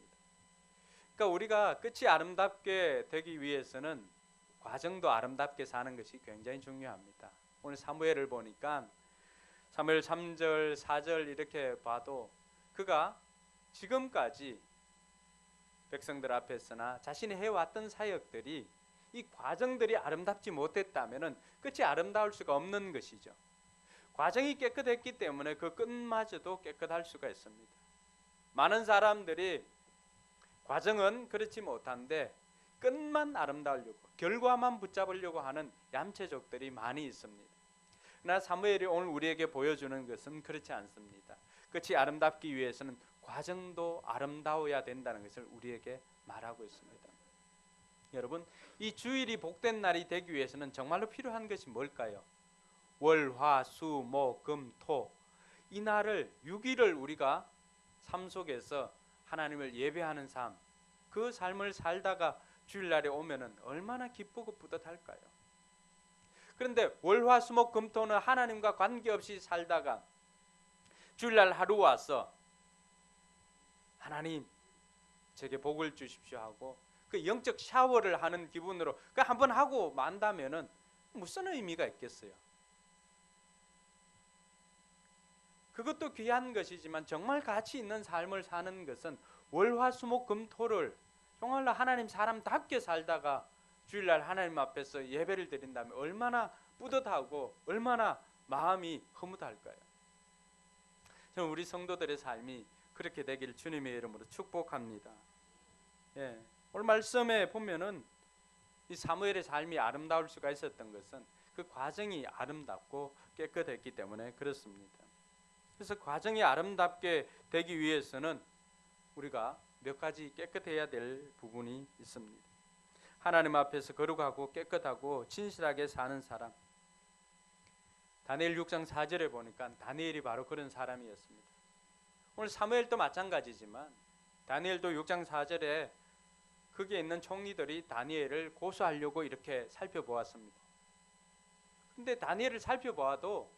그러니까 우리가 끝이 아름답게 되기 위해서는 과정도 아름답게 사는 것이 굉장히 중요합니다. 오늘 사무엘을 보니까 사무엘 3절, 4절 이렇게 봐도 그가 지금까지 백성들 앞에서나 자신이 해왔던 사역들이, 이 과정들이 아름답지 못했다면 끝이 아름다울 수가 없는 것이죠. 과정이 깨끗했기 때문에 그 끝마저도 깨끗할 수가 있습니다. 많은 사람들이 과정은 그렇지 못한데 끝만 아름다우려고, 결과만 붙잡으려고 하는 얌체족들이 많이 있습니다. 그러나 사무엘이 오늘 우리에게 보여주는 것은 그렇지 않습니다. 끝이 아름답기 위해서는 과정도 아름다워야 된다는 것을 우리에게 말하고 있습니다. 여러분, 이 주일이 복된 날이 되기 위해서는 정말로 필요한 것이 뭘까요? 월, 화, 수, 목, 금, 토, 이 날을 6일을 우리가 삶 속에서 하나님을 예배하는 삶, 그 삶을 살다가 주일날에 오면은 얼마나 기쁘고 뿌듯할까요? 그런데 월, 화, 수, 목, 금, 토는 하나님과 관계없이 살다가 주일날 하루 와서 하나님 제게 복을 주십시오 하고 그 영적 샤워를 하는 기분으로 그 한번 하고 만다면은 무슨 의미가 있겠어요? 그것도 귀한 것이지만 정말 가치 있는 삶을 사는 것은 월화수목금토를 정말로 하나님 사람답게 살다가 주일날 하나님 앞에서 예배를 드린다면 얼마나 뿌듯하고 얼마나 마음이 흐뭇할까요? 저는 우리 성도들의 삶이 그렇게 되기를 주님의 이름으로 축복합니다. 예, 오늘 말씀에 보면은 이 사무엘의 삶이 아름다울 수가 있었던 것은 그 과정이 아름답고 깨끗했기 때문에 그렇습니다. 그래서 과정이 아름답게 되기 위해서는 우리가 몇 가지 깨끗해야 될 부분이 있습니다. 하나님 앞에서 거룩하고 깨끗하고 진실하게 사는 사람. 다니엘 6장 4절에 보니까 다니엘이 바로 그런 사람이었습니다. 오늘 사무엘도 마찬가지지만 다니엘도 6장 4절에 거기에 있는 총리들이 다니엘을 고소하려고 이렇게 살펴보았습니다. 근데 다니엘을 살펴보아도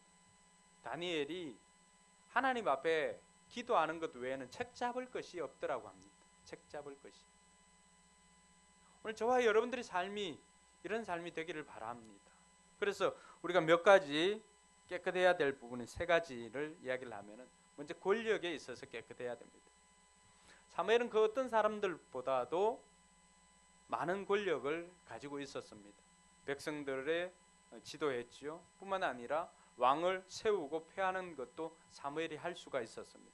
다니엘이 하나님 앞에 기도하는 것 외에는 책 잡을 것이 없더라고 합니다. 책 잡을 것이. 오늘 저와 여러분들의 삶이 이런 삶이 되기를 바랍니다. 그래서 우리가 몇 가지 깨끗해야 될 부분은 세 가지를 이야기를 하면은 먼저 권력에 있어서 깨끗해야 됩니다. 사무엘은 그 어떤 사람들보다도 많은 권력을 가지고 있었습니다. 백성들의 지도했지요. 뿐만 아니라 왕을 세우고 폐하는 것도 사무엘이 할 수가 있었습니다.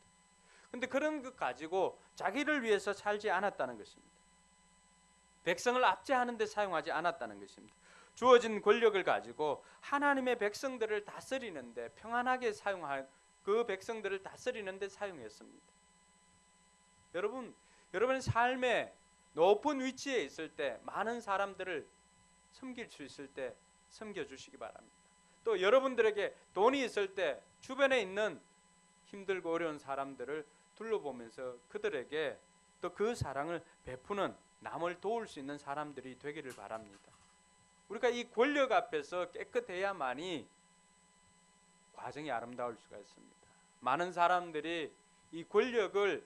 그런데 그런 것 가지고 자기를 위해서 살지 않았다는 것입니다. 백성을 압제하는 데 사용하지 않았다는 것입니다. 주어진 권력을 가지고 하나님의 백성들을 다스리는데 평안하게 사용할 그 백성들을 다스리는 데 사용했습니다. 여러분 삶의 높은 위치에 있을 때 많은 사람들을 섬길 수 있을 때 섬겨주시기 바랍니다. 또 여러분들에게 돈이 있을 때 주변에 있는 힘들고 어려운 사람들을 둘러보면서 그들에게 또 그 사랑을 베푸는 남을 도울 수 있는 사람들이 되기를 바랍니다. 우리가 이 권력 앞에서 깨끗해야만이 과정이 아름다울 수가 있습니다. 많은 사람들이 이 권력을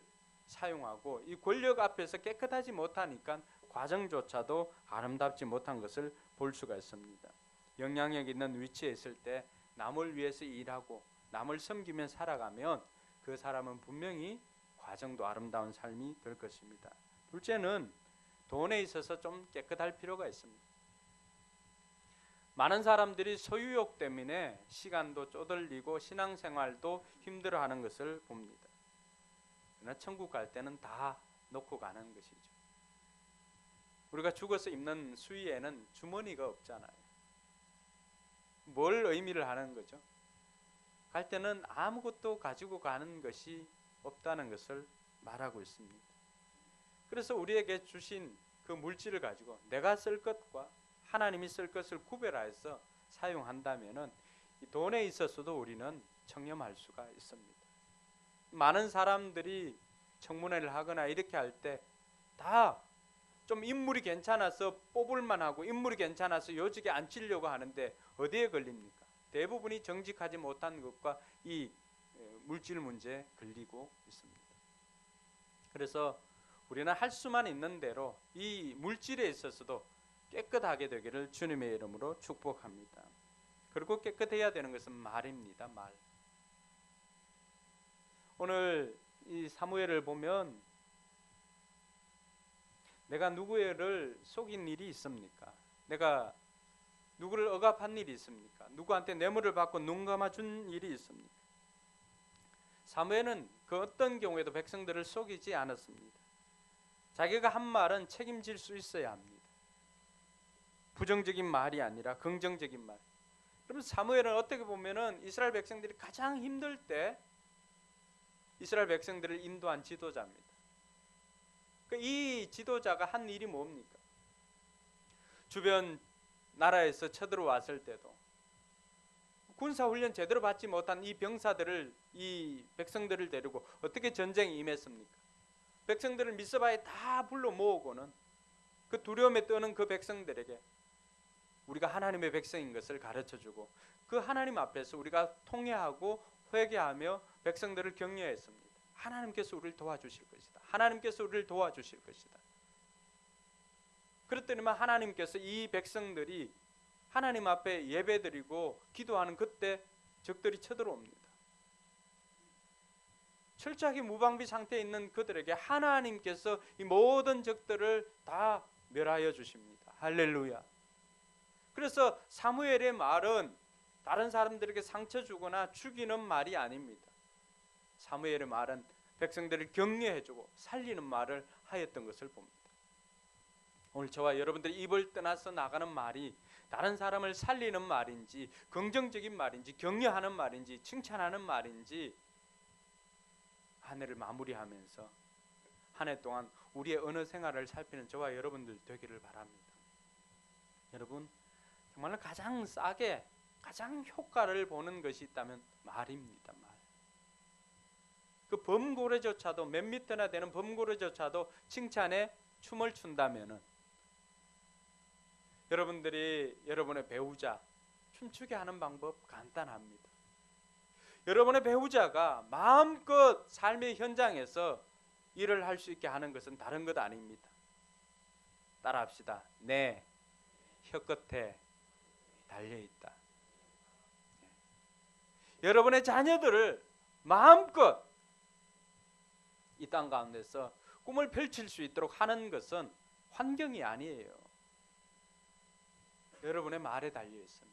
사용하고 이 권력 앞에서 깨끗하지 못하니까 과정조차도 아름답지 못한 것을 볼 수가 있습니다. 영향력 있는 위치에 있을 때 남을 위해서 일하고 남을 섬기며 살아가면 그 사람은 분명히 과정도 아름다운 삶이 될 것입니다. 둘째는 돈에 있어서 좀 깨끗할 필요가 있습니다. 많은 사람들이 소유욕 때문에 시간도 쪼들리고 신앙생활도 힘들어하는 것을 봅니다. 그러나 천국 갈 때는 다 놓고 가는 것이죠. 우리가 죽어서 입는 수의에는 주머니가 없잖아요. 뭘 의미를 하는 거죠? 갈 때는 아무것도 가지고 가는 것이 없다는 것을 말하고 있습니다. 그래서 우리에게 주신 그 물질을 가지고 내가 쓸 것과 하나님이 쓸 것을 구별하여서 사용한다면은 이 돈에 있어서도 우리는 청렴할 수가 있습니다. 많은 사람들이 청문회를 하거나 이렇게 할 때 다 좀 인물이 괜찮아서 뽑을만 하고 인물이 괜찮아서 요직에 앉히려고 하는데 어디에 걸립니까? 대부분이 정직하지 못한 것과 이 물질 문제에 걸리고 있습니다. 그래서 우리는 할 수만 있는 대로 이 물질에 있어서도 깨끗하게 되기를 주님의 이름으로 축복합니다. 그리고 깨끗해야 되는 것은 말입니다. 말. 오늘 이 사무엘을 보면 내가 누구를 속인 일이 있습니까? 내가 누구를 억압한 일이 있습니까? 누구한테 뇌물을 받고 눈 감아준 일이 있습니까? 사무엘은 그 어떤 경우에도 백성들을 속이지 않았습니다. 자기가 한 말은 책임질 수 있어야 합니다. 부정적인 말이 아니라 긍정적인 말. 그러면 사무엘은 어떻게 보면은 이스라엘 백성들이 가장 힘들 때 이스라엘 백성들을 인도한 지도자입니다. 이 지도자가 한 일이 뭡니까? 주변 나라에서 쳐들어왔을 때도 군사훈련 제대로 받지 못한 이 병사들을 이 백성들을 데리고 어떻게 전쟁에 임했습니까? 백성들을 미스바에 다 불러 모으고는 그 두려움에 떠는 그 백성들에게 우리가 하나님의 백성인 것을 가르쳐주고 그 하나님 앞에서 우리가 통회하고 회개하며 백성들을 격려했습니다. 하나님께서 우리를 도와주실 것이다. 하나님께서 우리를 도와주실 것이다. 그랬더니만 하나님께서 이 백성들이 하나님 앞에 예배드리고 기도하는 그때 적들이 쳐들어옵니다. 철저하게 무방비 상태에 있는 그들에게 하나님께서 이 모든 적들을 다 멸하여 주십니다. 할렐루야. 그래서 사무엘의 말은 다른 사람들에게 상처 주거나 죽이는 말이 아닙니다. 사무엘의 말은 백성들을 격려해주고 살리는 말을 하였던 것을 봅니다. 오늘 저와 여러분들이 입을 떠나서 나가는 말이 다른 사람을 살리는 말인지, 긍정적인 말인지, 격려하는 말인지, 칭찬하는 말인지 한 해를 마무리하면서 한 해 동안 우리의 언어 생활을 살피는 저와 여러분들 되기를 바랍니다. 여러분, 정말로 가장 싸게 가장 효과를 보는 것이 있다면 말입니다. 말. 그 범고래조차도 몇 미터나 되는 범고래조차도 칭찬에 춤을 춘다면은 여러분들이 여러분의 배우자 춤추게 하는 방법 간단합니다. 여러분의 배우자가 마음껏 삶의 현장에서 일을 할 수 있게 하는 것은 다른 것 아닙니다. 따라합시다. 내 혀끝에 달려있다. 여러분의 자녀들을 마음껏 이 땅 가운데서 꿈을 펼칠 수 있도록 하는 것은 환경이 아니에요. 여러분의 말에 달려 있습니다.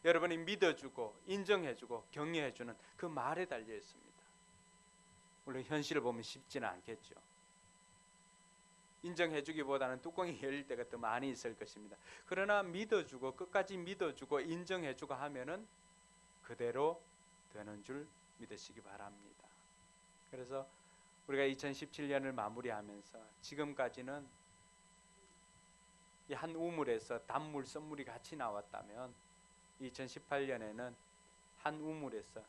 여러분이 믿어주고 인정해주고 격려해주는 그 말에 달려 있습니다. 물론 현실을 보면 쉽지는 않겠죠. 인정해주기보다는 뚜껑이 열릴 때가 더 많이 있을 것입니다. 그러나 믿어주고 끝까지 믿어주고 인정해주고 하면은 그대로 되는 줄 믿으시기 바랍니다. 그래서 우리가 2017년을 마무리하면서 지금까지는 이 한 우물에서 단물, 썬물이 같이 나왔다면 2018년에는 한 우물에서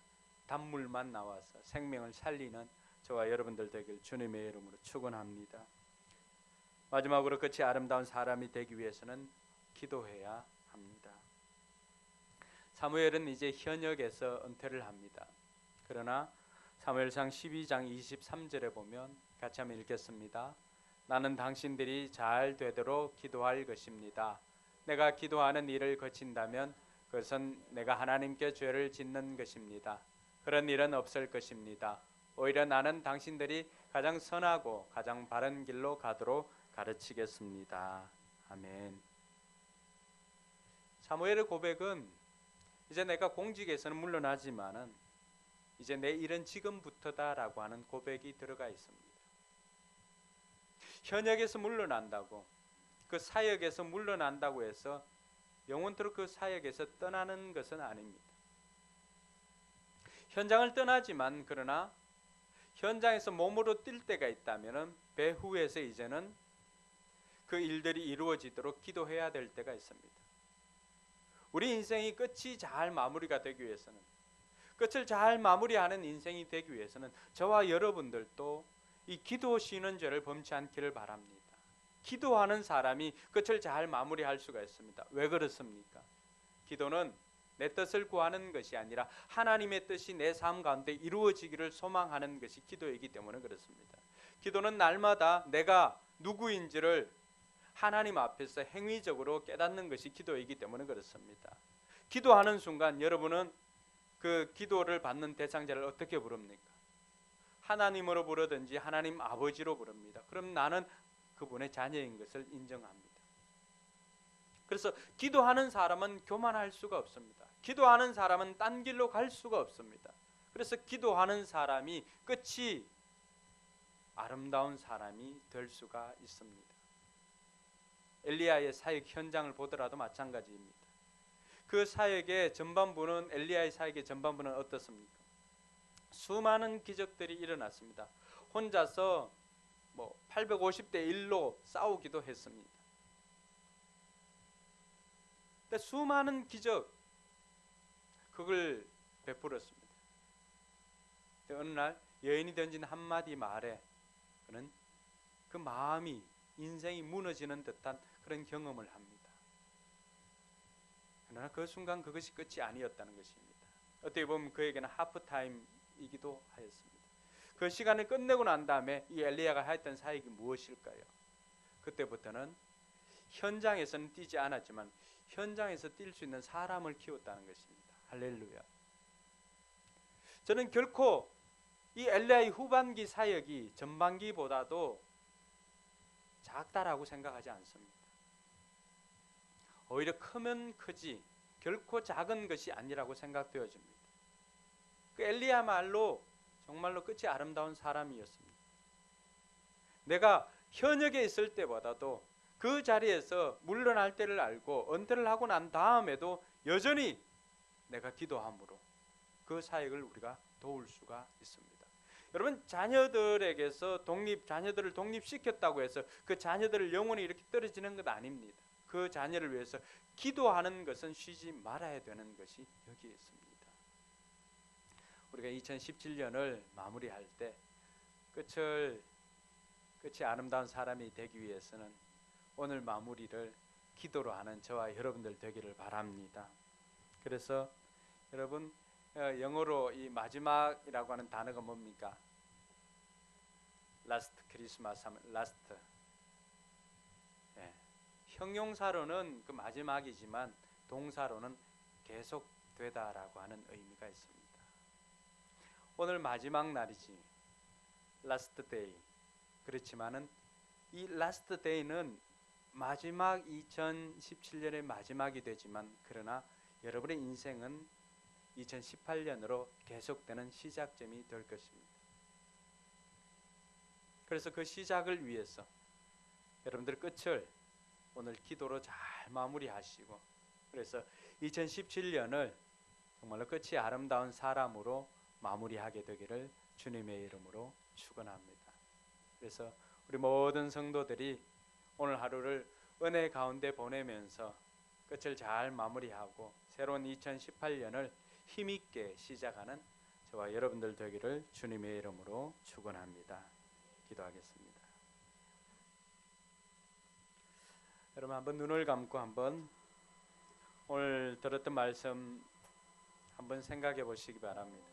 단물만 나와서 생명을 살리는 저와 여러분들 되길 주님의 이름으로 축원합니다. 마지막으로 끝이 아름다운 사람이 되기 위해서는 기도해야 합니다. 사무엘은 이제 현역에서 은퇴를 합니다. 그러나 사무엘상 12장 23절에 보면 같이 한번 읽겠습니다. 나는 당신들이 잘 되도록 기도할 것입니다. 내가 기도하는 일을 거친다면 그것은 내가 하나님께 죄를 짓는 것입니다. 그런 일은 없을 것입니다. 오히려 나는 당신들이 가장 선하고 가장 바른 길로 가도록 가르치겠습니다. 아멘. 사무엘의 고백은 이제 내가 공직에서는 물러나지만은 이제 내 일은 지금부터다라고 하는 고백이 들어가 있습니다. 현역에서 물러난다고, 그 사역에서 물러난다고 해서 영원토록 그 사역에서 떠나는 것은 아닙니다. 현장을 떠나지만 그러나 현장에서 몸으로 뛸 때가 있다면 배후에서 이제는 그 일들이 이루어지도록 기도해야 될 때가 있습니다. 우리 인생이 끝이 잘 마무리가 되기 위해서는, 끝을 잘 마무리하는 인생이 되기 위해서는 저와 여러분들도 이 기도 쉬는 죄를 범치 않기를 바랍니다. 기도하는 사람이 끝을 잘 마무리할 수가 있습니다. 왜 그렇습니까? 기도는 내 뜻을 구하는 것이 아니라 하나님의 뜻이 내 삶 가운데 이루어지기를 소망하는 것이 기도이기 때문에 그렇습니다. 기도는 날마다 내가 누구인지를 하나님 앞에서 행위적으로 깨닫는 것이 기도이기 때문에 그렇습니다. 기도하는 순간 여러분은 그 기도를 받는 대상자를 어떻게 부릅니까? 하나님으로 부르든지 하나님 아버지로 부릅니다. 그럼 나는 그분의 자녀인 것을 인정합니다. 그래서 기도하는 사람은 교만할 수가 없습니다. 기도하는 사람은 딴 길로 갈 수가 없습니다. 그래서 기도하는 사람이 끝이 아름다운 사람이 될 수가 있습니다. 엘리야의 사역 현장을 보더라도 마찬가지입니다. 그 사역의 전반부는, 엘리야의 사역의 전반부는 어떻습니까? 수많은 기적들이 일어났습니다. 혼자서 850대 1로 싸우기도 했습니다. 근데 수많은 기적 그걸 베풀었습니다. 어느 날 여인이 던진 한마디 말에 그는 그 마음이, 인생이 무너지는 듯한 그런 경험을 합니다. 그러나 그 순간 그것이 끝이 아니었다는 것입니다. 어떻게 보면 그에게는 하프타임이기도 하였습니다. 그 시간을 끝내고 난 다음에 이 엘리야가 했던 사역이 무엇일까요? 그때부터는 현장에서는 뛰지 않았지만 현장에서 뛸 수 있는 사람을 키웠다는 것입니다. 할렐루야. 저는 결코 이 엘리야의 후반기 사역이 전반기보다도 작다라고 생각하지 않습니다. 오히려 크면 크지 결코 작은 것이 아니라고 생각되어집니다. 그 엘리야말로 정말로 끝이 아름다운 사람이었습니다. 내가 현역에 있을 때보다도 그 자리에서 물러날 때를 알고 은퇴를 하고 난 다음에도 여전히 내가 기도함으로 그 사역을 우리가 도울 수가 있습니다. 여러분, 자녀들에게서 자녀들을 독립시켰다고 해서 그 자녀들을 영원히 이렇게 떨어지는 것 아닙니다. 그 자녀를 위해서 기도하는 것은 쉬지 말아야 되는 것이 여기에 있습니다. 우리가 2017년을 마무리할 때 끝이 아름다운 사람이 되기 위해서는 오늘 마무리를 기도로 하는 저와 여러분들 되기를 바랍니다. 그래서 여러분, 영어로 이 마지막이라고 하는 단어가 뭡니까? 라스트 크리스마스 하면 라스트. 형용사로는 그 마지막이지만 동사로는 계속되다라고 하는 의미가 있습니다. 오늘 마지막 날이지, 라스트 데이. 그렇지만은 이 라스트 데이는 마지막 2017년의 마지막이 되지만 그러나 여러분의 인생은 2018년으로 계속되는 시작점이 될 것입니다. 그래서 그 시작을 위해서 여러분들 끝을 오늘 기도로 잘 마무리하시고, 그래서 2017년을 정말로 끝이 아름다운 사람으로 마무리하게 되기를 주님의 이름으로 축원합니다. 그래서 우리 모든 성도들이 오늘 하루를 은혜 가운데 보내면서 끝을 잘 마무리하고 새로운 2018년을 힘있게 시작하는 저와 여러분들 되기를 주님의 이름으로 축원합니다. 기도하겠습니다. 여러분, 한번 눈을 감고 한번 오늘 들었던 말씀 한번 생각해 보시기 바랍니다.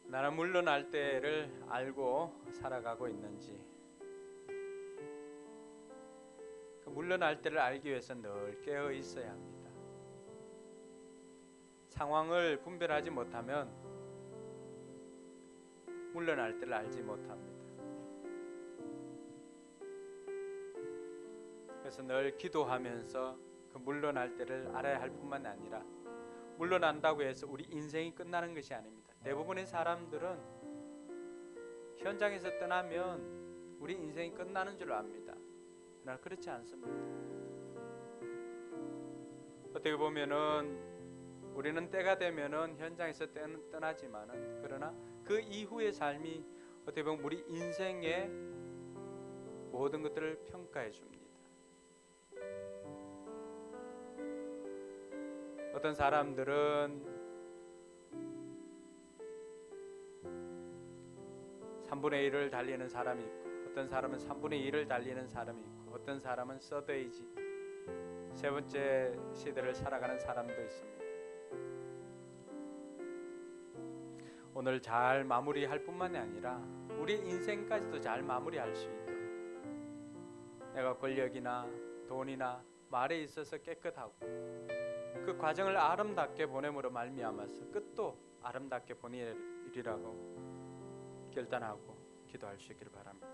나는 물러날 때를 알고 살아가고 있는지, 그 물러날 때를 알기 위해서 늘 깨어 있어야 합니다. 상황을 분별하지 못하면 물러날 때를 알지 못합니다. 그래서 늘 기도하면서 그 물러날 때를 알아야 할 뿐만 아니라 물러난다고 해서 우리 인생이 끝나는 것이 아닙니다. 대부분의 사람들은 현장에서 떠나면 우리 인생이 끝나는 줄 압니다. 그러나 그렇지 않습니다. 어떻게 보면은 우리는 때가 되면은 현장에서 떠나지만은 그러나 그 이후의 삶이 어떻게 보면 우리 인생의 모든 것들을 평가해 줍니다. 어떤 사람들은 3분의 1을 달리는 사람이 있고, 어떤 사람은 3분의 2를 달리는 사람이 있고, 어떤 사람은 서드에이지, 세 번째 시대를 살아가는 사람도 있습니다. 오늘 잘 마무리할 뿐만이 아니라 우리 인생까지도 잘 마무리할 수 있도록 내가 권력이나 돈이나 말에 있어서 깨끗하고 그 과정을 아름답게 보냄으로 말미암아서 끝도 아름답게 보내리라고 결단하고 기도할 수 있기를 바랍니다.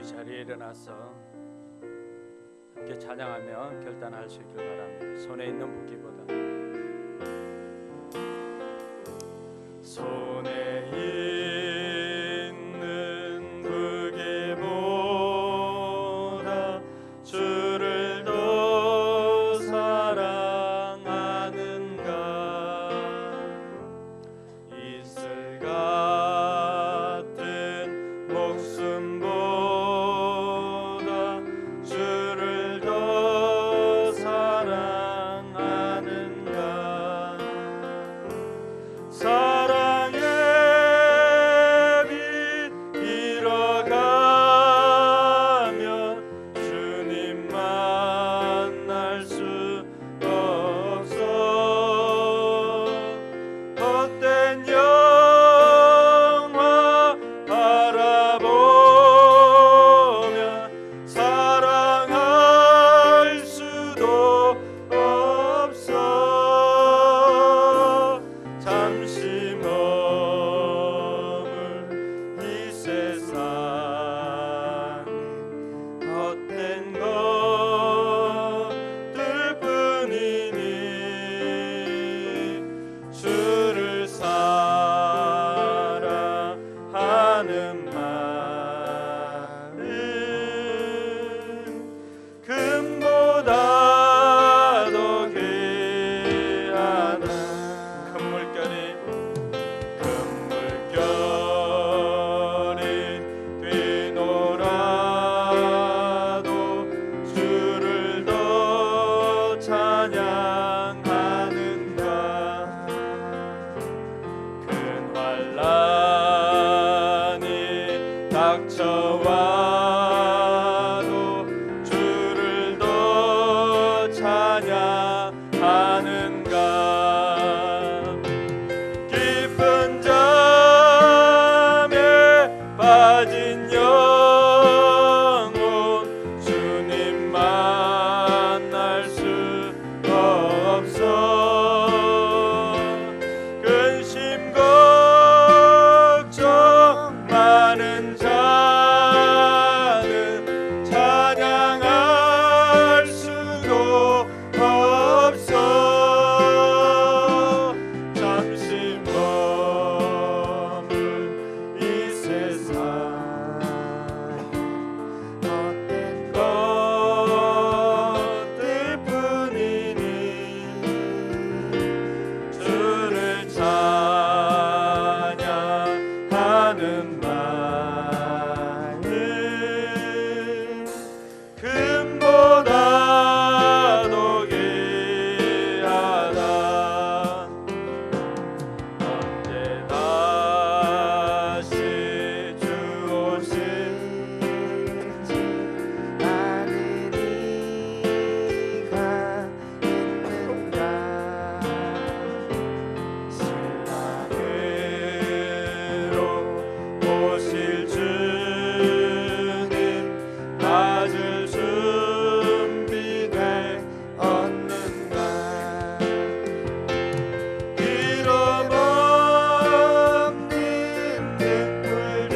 자리에 일어나서 함께 찬양하며 결단할 수 있길 바랍니다. 손에 있는 무기보다 손에 있는 무기보다 주를 더 사랑하는가 이슬 같은 목숨보다 주를 더 사랑하는가 사랑의 빛 잃어가면 주님 만날 수 없어 헛된 영화 바라보면 사랑할 수도 없어 잠시 머물 이 세상에 헛된 것들 뿐이니 주를 사랑하는 마음 금보다 더 귀하다 금물결이 뛰놀아도 주를 더 찬양하는가 큰 환난이 닥쳐와도 주를 더 찬양하는가 깊은 잠에 빠진 영혼 주님 만날 수 없어 근심 걱정 많은 자는 찬양할 수도 없어 잠시 머물 이 세상 헛된 것들 뿐이니 주를 찬양하는 마음 금보다 더 귀하다 언제 다시 주 오실지 아는 이가 있는가 신랑으로 오실 주님 맞을 준비돼 얻는가 빌어먹는 등불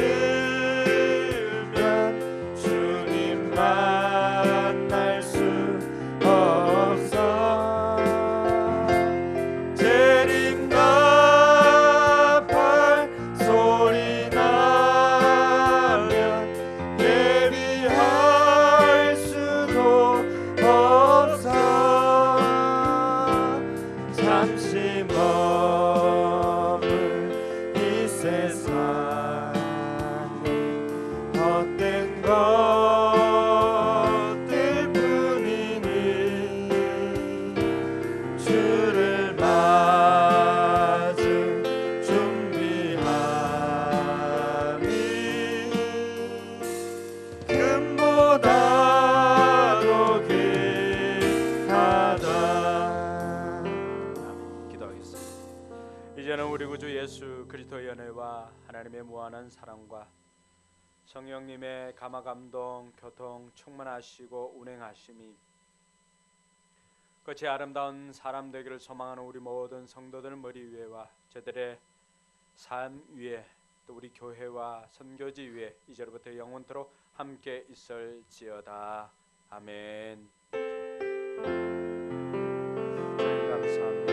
들면 주님 만날 수 없어 재림답할 소리 나면 예비할 수도 없어 잠시 머물 이 세상에 헛된 것들 뿐이니 주를 맞을 준비하니 금보다 더 귀하다 기도하겠습니다. 이제는 우리 구주 예수 그리스도의 은혜와 하나님의 무한한 사랑과 성령님의 감화 감동 교통 충만하시고 운행하심이 끝이 아름다운 사람 되기를 소망하는 우리 모든 성도들 머리 위에와 저들의 삶 위에 또 우리 교회와 선교지 위에 이제로부터 영원토록 함께 있을지어다. 아멘. 저희 감사합니다.